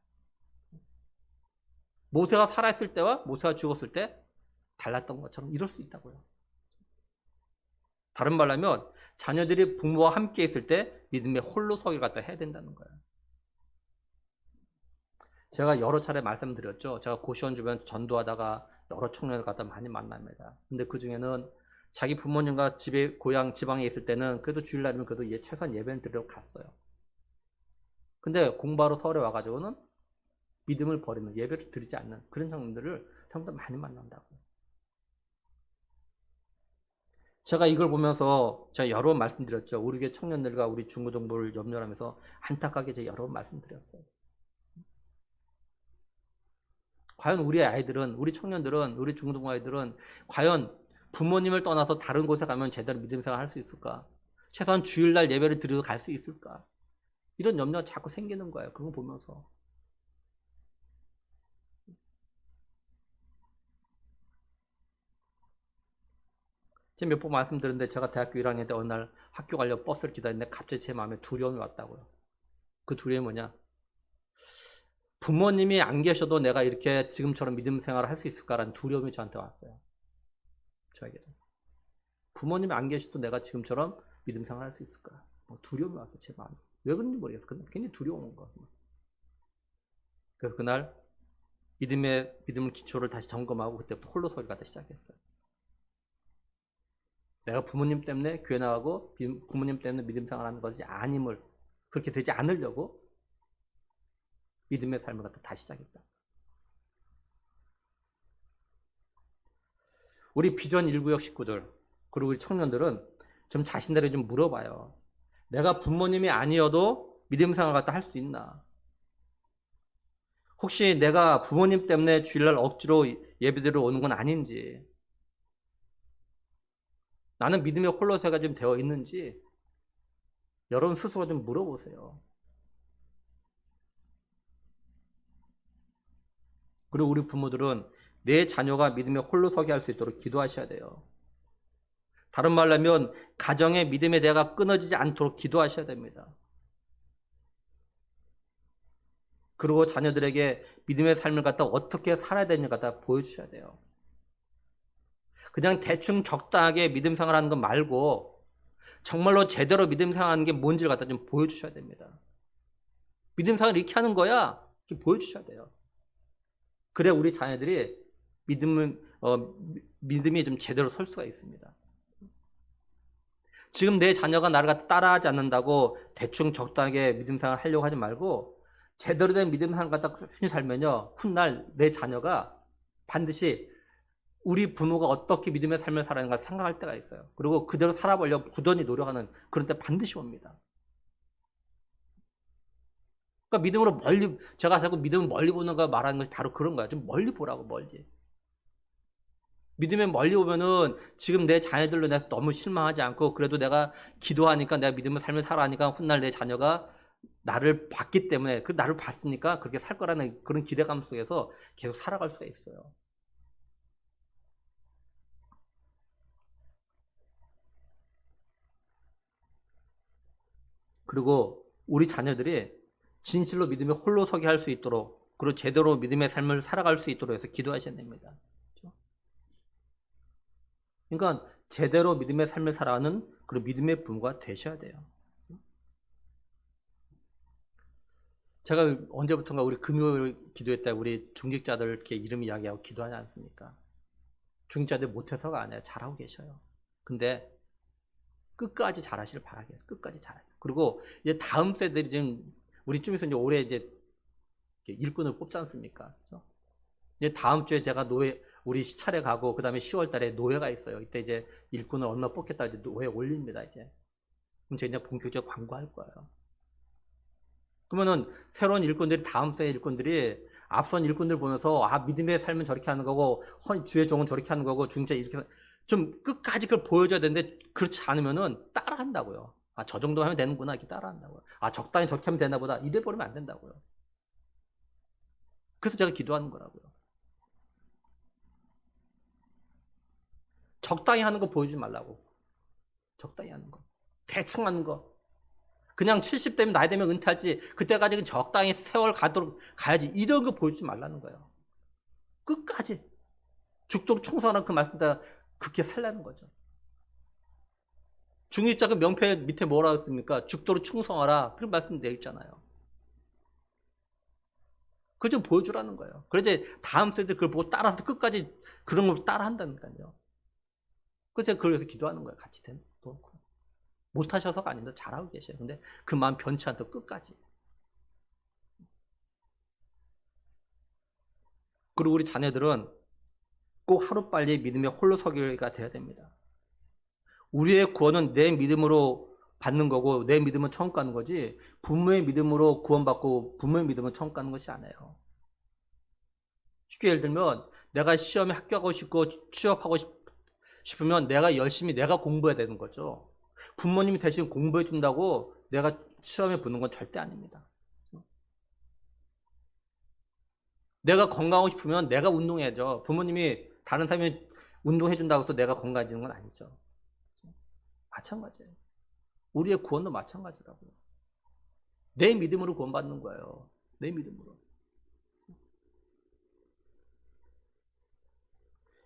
모세가 살아있을 때와 모세가 죽었을 때 달랐던 것처럼 이럴 수 있다고요. 다른 말로 하면 자녀들이 부모와 함께 있을 때 믿음의 홀로 서기를 갖다 해야 된다는 거예요. 제가 여러 차례 말씀드렸죠. 제가 고시원 주변 전도하다가 여러 청년을 갖다 많이 만납니다. 근데 그 중에는 자기 부모님과 집에 고향 지방에 있을 때는 그래도 주일날이면 그래도 최소한 예배는 드리러 갔어요. 근데 공부하러 서울에 와가지고는 믿음을 버리는 예배를 드리지 않는 그런 청년들을 정말 많이 만난다고. 제가 이걸 보면서 제가 여러 번 말씀드렸죠. 우리 교회 청년들과 우리 중고등부를 염려하면서 안타깝게 제가 여러 번 말씀드렸어요. 과연 우리 아이들은, 우리 청년들은, 우리 중고등부 아이들은 과연 부모님을 떠나서 다른 곳에 가면 제대로 믿음 생활 할 수 있을까? 최소한 주일날 예배를 드리러 갈 수 있을까? 이런 염려가 자꾸 생기는 거예요. 그거 보면서. 제가 몇 번 말씀드렸는데 제가 대학교 1학년 때 어느 날 학교 가려고 버스를 기다리는데 갑자기 제 마음에 두려움이 왔다고요. 그 두려움이 뭐냐? 부모님이 안 계셔도 내가 이렇게 지금처럼 믿음 생활을 할 수 있을까라는 두려움이 저한테 왔어요. 저에게도. 부모님이 안 계셔도 내가 지금처럼 믿음 생활을 할 수 있을까? 뭐 두려움이 왔어요. 제 마음에. 왜 그런지 모르겠어요. 굉장히 두려운 거예요. 그래서 그날 믿음을 기초를 다시 점검하고 그때부터 홀로 서기를 갖다 시작했어요. 내가 부모님 때문에 교회 나가고 부모님 때문에 믿음 생활하는 것이 아님을 그렇게 되지 않으려고 믿음의 삶을 갖다 다시 시작했다. 우리 비전 1구역 식구들 그리고 우리 청년들은 좀 자신들에게 좀 물어봐요. 내가 부모님이 아니어도 믿음 생활을 갖다 할 수 있나? 혹시 내가 부모님 때문에 주일날 억지로 예배드리러 오는 건 아닌지 나는 믿음의 홀로서가 좀 되어 있는지 여러분 스스로 좀 물어보세요. 그리고 우리 부모들은 내 자녀가 믿음의 홀로서게 할 수 있도록 기도하셔야 돼요. 다른 말로 하면 가정의 믿음의 대가 끊어지지 않도록 기도하셔야 됩니다. 그리고 자녀들에게 믿음의 삶을 갖다 어떻게 살아야 되는지 갖다 보여주셔야 돼요. 그냥 대충 적당하게 믿음 생활하는 것 말고 정말로 제대로 믿음 생활하는 게 뭔지를 갖다 좀 보여주셔야 됩니다. 믿음 생활을 이렇게 하는 거야 이렇게 보여주셔야 돼요. 그래 우리 자녀들이 믿음이 좀 제대로 설 수가 있습니다. 지금 내 자녀가 나를 갖다 따라하지 않는다고 대충 적당하게 믿음 생활을 하려고 하지 말고 제대로 된 믿음 생활을 갖다 꾸준히 살면요 훗날 내 자녀가 반드시 우리 부모가 어떻게 믿음의 삶을 살아가는가 생각할 때가 있어요. 그리고 그대로 살아보려고 부단히 노력하는 그런 때 반드시 옵니다. 그러니까 믿음으로 멀리, 제가 자꾸 믿음을 멀리 보는 거 말하는 것이 바로 그런 거야. 좀 멀리 보라고, 멀리. 믿음에 멀리 오면은 지금 내 자녀들로 내가 너무 실망하지 않고 그래도 내가 기도하니까 내가 믿음의 삶을 살아가니까 훗날 내 자녀가 나를 봤기 때문에 그 나를 봤으니까 그렇게 살 거라는 그런 기대감 속에서 계속 살아갈 수가 있어요. 그리고 우리 자녀들이 진실로 믿음에 홀로 서게 할 수 있도록 그리고 제대로 믿음의 삶을 살아갈 수 있도록 해서 기도하셔야 됩니다. 그러니까 제대로 믿음의 삶을 살아가는 그런 믿음의 부모가 되셔야 돼요. 제가 언제부턴가 우리 금요일 기도회 때 우리 중직자들 이렇게 이름 이야기하고 기도하지 않습니까? 중직자들 못해서가 아니라 잘하고 계셔요. 근데 끝까지 잘하시길 바라겠어요. 끝까지 잘해요. 그리고 이제 다음 세대들이 지금 우리 좀 있으면 이제 올해 이제 일꾼을 뽑지 않습니까? 그렇죠? 이제 다음 주에 제가 우리 시찰에 가고 그다음에 10월 달에 노회가 있어요. 이때 이제 일꾼을 얼마 뽑겠다 이제 노회 올립니다, 이제. 그럼 제가 이제 본격적으로 광고할 거예요. 그러면은 새로운 일꾼들이 다음 세대 일꾼들이 앞선 일꾼들 보면서 아 믿음의 삶은 저렇게 하는 거고 주의 종은 저렇게 하는 거고 중재 이렇게 좀 끝까지 그걸 보여줘야 되는데 그렇지 않으면은 따라한다고요. 아 저 정도 하면 되는구나 이렇게 따라한다고요. 아 적당히 저렇게 하면 되나 보다 이래 버리면 안 된다고요. 그래서 제가 기도하는 거라고요. 적당히 하는 거 보여주지 말라고. 적당히 하는 거. 대충 하는 거. 그냥 70대면 나이 되면 은퇴할지 그때까지는 적당히 세월 가도록 가야지 이런 거 보여주지 말라는 거예요. 끝까지 죽도록 충성하는 그 말씀다 그렇게 살라는 거죠. 중일자 그 명패 밑에 뭐라 했습니까? 죽도록 충성하라 그런 말씀 되어 있잖아요. 그거 좀 보여주라는 거예요. 그래야지 다음 세대 그걸 보고 따라서 끝까지 그런 걸 따라 한다니까요. 그래서 제가 그걸 위해서 기도하는 거예요. 같이 또 못하셔서가 아닌데 잘하고 계셔요. 근데 그 마음 변치 않도록 끝까지. 그리고 우리 자녀들은 꼭 하루빨리 믿음의 홀로 서기가 돼야 됩니다. 우리의 구원은 내 믿음으로 받는 거고 내 믿음은 천국 가는 거지 부모의 믿음으로 구원받고 부모의 믿음은 천국 가는 것이 아니에요. 쉽게 예를 들면 내가 시험에 합격하고 싶고 취업하고 싶으면 내가 열심히 내가 공부해야 되는 거죠. 부모님이 대신 공부해 준다고 내가 시험에 붙는 건 절대 아닙니다. 내가 건강하고 싶으면 내가 운동해야죠. 부모님이 다른 사람이 운동해 준다고 해서 내가 건강해지는 건 아니죠. 마찬가지예요. 우리의 구원도 마찬가지라고요. 내 믿음으로 구원받는 거예요. 내 믿음으로.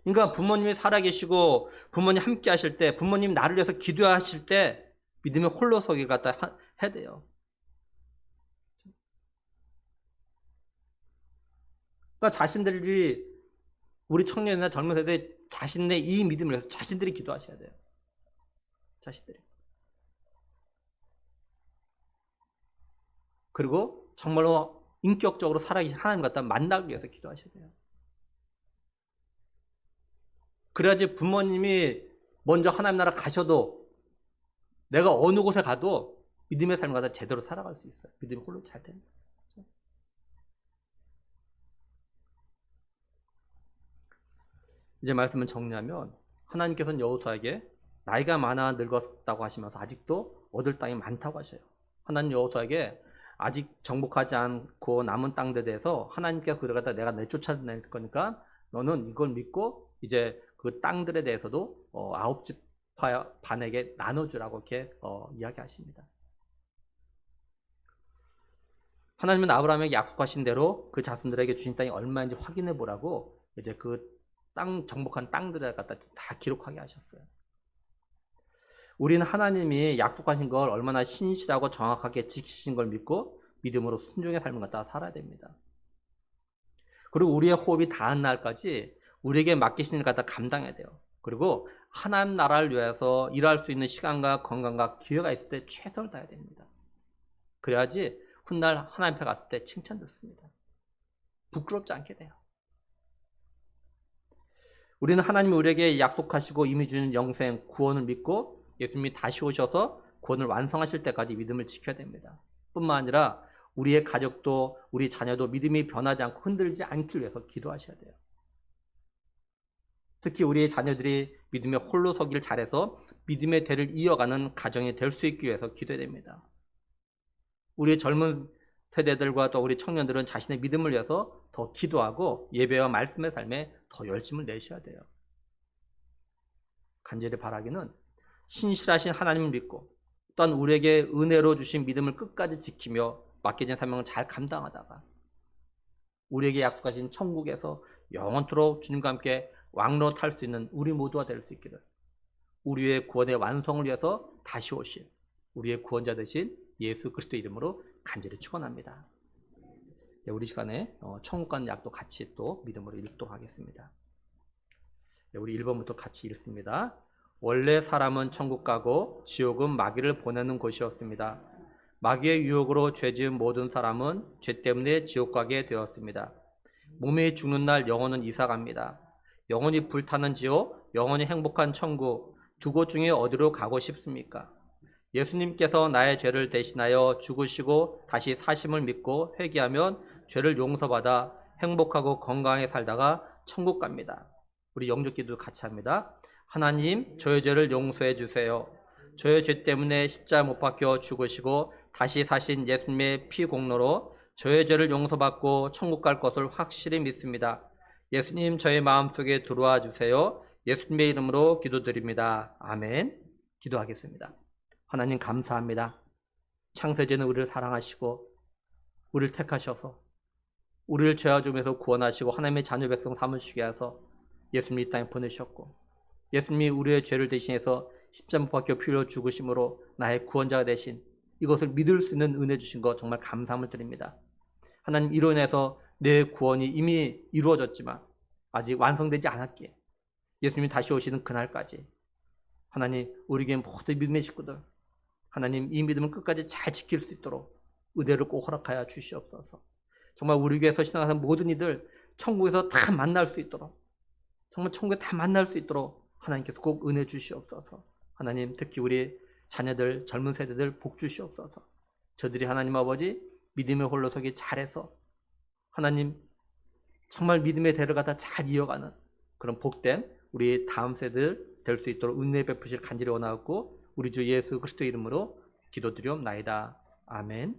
그러니까 부모님이 살아계시고 부모님 함께 하실 때 부모님 나를 위해서 기도하실 때 믿음의 홀로 서기 갖다 해야 돼요. 그러니까 자신들이 우리 청년이나 젊은 세대 자신의 이 믿음을 위해서 자신들이 기도하셔야 돼요. 자신들이. 그리고 정말로 인격적으로 살아계신 하나님 갖다 만나기 위해서 기도하셔야 돼요. 그래야지 부모님이 먼저 하나님 나라 가셔도 내가 어느 곳에 가도 믿음의 삶을 갖다 제대로 살아갈 수 있어요. 믿음이 홀로 잘 됩니다. 이제 말씀을 정리하면 하나님께서는 여호수아에게 나이가 많아 늙었다고 하시면서 아직도 얻을 땅이 많다고 하셔요. 하나님 여호수아에게 아직 정복하지 않고 남은 땅들에 대해서 하나님께서 그들 갖다 내가 내쫓아낼 거니까 너는 이걸 믿고 이제 그 땅들에 대해서도 9지파 반에게 나눠주라고 이렇게 이야기하십니다. 하나님은 아브라함에게 약속하신 대로 그 자손들에게 주신 땅이 얼마인지 확인해 보라고 이제 그 땅 정복한 땅들을 갖다 다 기록하게 하셨어요. 우리는 하나님이 약속하신 걸 얼마나 신실하고 정확하게 지키신 걸 믿고 믿음으로 순종의 삶을 갖다 살아야 됩니다. 그리고 우리의 호흡이 닿은 날까지 우리에게 맡기신 일 갖다 감당해야 돼요. 그리고 하나님 나라를 위해서 일할 수 있는 시간과 건강과 기회가 있을 때 최선을 다해야 됩니다. 그래야지 훗날 하나님 앞에 갔을 때 칭찬 듣습니다. 부끄럽지 않게 돼요. 우리는 하나님이 우리에게 약속하시고 이미 주는 영생, 구원을 믿고 예수님이 다시 오셔서 구원을 완성하실 때까지 믿음을 지켜야 됩니다. 뿐만 아니라 우리의 가족도 우리 자녀도 믿음이 변하지 않고 흔들리지 않기 위해서 기도하셔야 돼요. 특히 우리의 자녀들이 믿음에 홀로 서기를 잘해서 믿음의 대를 이어가는 가정이 될 수 있기 위해서 기도해야 됩니다. 우리의 젊은 세대들과 또 우리 청년들은 자신의 믿음을 위해서 더 기도하고 예배와 말씀의 삶에 더 열심을 내셔야 돼요. 간절히 바라기는 신실하신 하나님을 믿고 또한 우리에게 은혜로 주신 믿음을 끝까지 지키며 맡겨진 사명을 잘 감당하다가 우리에게 약속하신 천국에서 영원토록 주님과 함께 왕로 탈 수 있는 우리 모두가 될 수 있기를, 우리의 구원의 완성을 위해서 다시 오실 우리의 구원자 되신 예수 그리스도 이름으로 간절히 축원합니다. 우리 시간에 천국 가는 약도 같이 또 믿음으로 읽도록 하겠습니다. 우리 1번부터 같이 읽습니다. 원래 사람은 천국 가고 지옥은 마귀를 보내는 곳이었습니다. 마귀의 유혹으로 죄 지은 모든 사람은 죄 때문에 지옥 가게 되었습니다. 몸이 죽는 날 영혼은 이사 갑니다. 영혼이 불타는 지옥, 영혼이 행복한 천국, 두 곳 중에 어디로 가고 싶습니까? 예수님께서 나의 죄를 대신하여 죽으시고 다시 사심을 믿고 회개하면 죄를 용서받아 행복하고 건강하게 살다가 천국 갑니다. 우리 영접기도 같이 합니다. 하나님, 저의 죄를 용서해 주세요. 저의 죄 때문에 십자가 못 박혀 죽으시고 다시 사신 예수님의 피 공로로 저의 죄를 용서받고 천국 갈 것을 확실히 믿습니다. 예수님, 저의 마음속에 들어와 주세요. 예수님의 이름으로 기도드립니다. 아멘. 기도하겠습니다. 하나님 감사합니다. 창세전에 우리를 사랑하시고 우리를 택하셔서 우리를 죄와 죽음에서 구원하시고 하나님의 자녀 백성 삼으시게 하셔서 예수님이 이 땅에 보내셨고 예수님이 우리의 죄를 대신해서 십자가 못 박혀 피 흘려 죽으심으로 나의 구원자가 되신 이것을 믿을 수 있는 은혜 주신 것 정말 감사함을 드립니다. 하나님, 이로 인해서 내 구원이 이미 이루어졌지만 아직 완성되지 않았기에 예수님이 다시 오시는 그날까지 하나님, 우리에게 모든 믿음의 식구들 하나님, 이 믿음을 끝까지 잘 지킬 수 있도록 은혜를 꼭 허락하여 주시옵소서. 정말 우리 교회에서 신앙하는 모든 이들 천국에서 다 만날 수 있도록, 정말 천국에 다 만날 수 있도록 하나님께서 꼭 은혜 주시옵소서. 하나님, 특히 우리 자녀들, 젊은 세대들 복 주시옵소서. 저들이 하나님 아버지 믿음의 홀로 서기 잘해서 하나님 정말 믿음의 대를 갖다 잘 이어가는 그런 복된 우리 다음 세대들 될 수 있도록 은혜 베푸실 간절히 원하고 우리 주 예수 그리스도 이름으로 기도드리옵나이다. 아멘.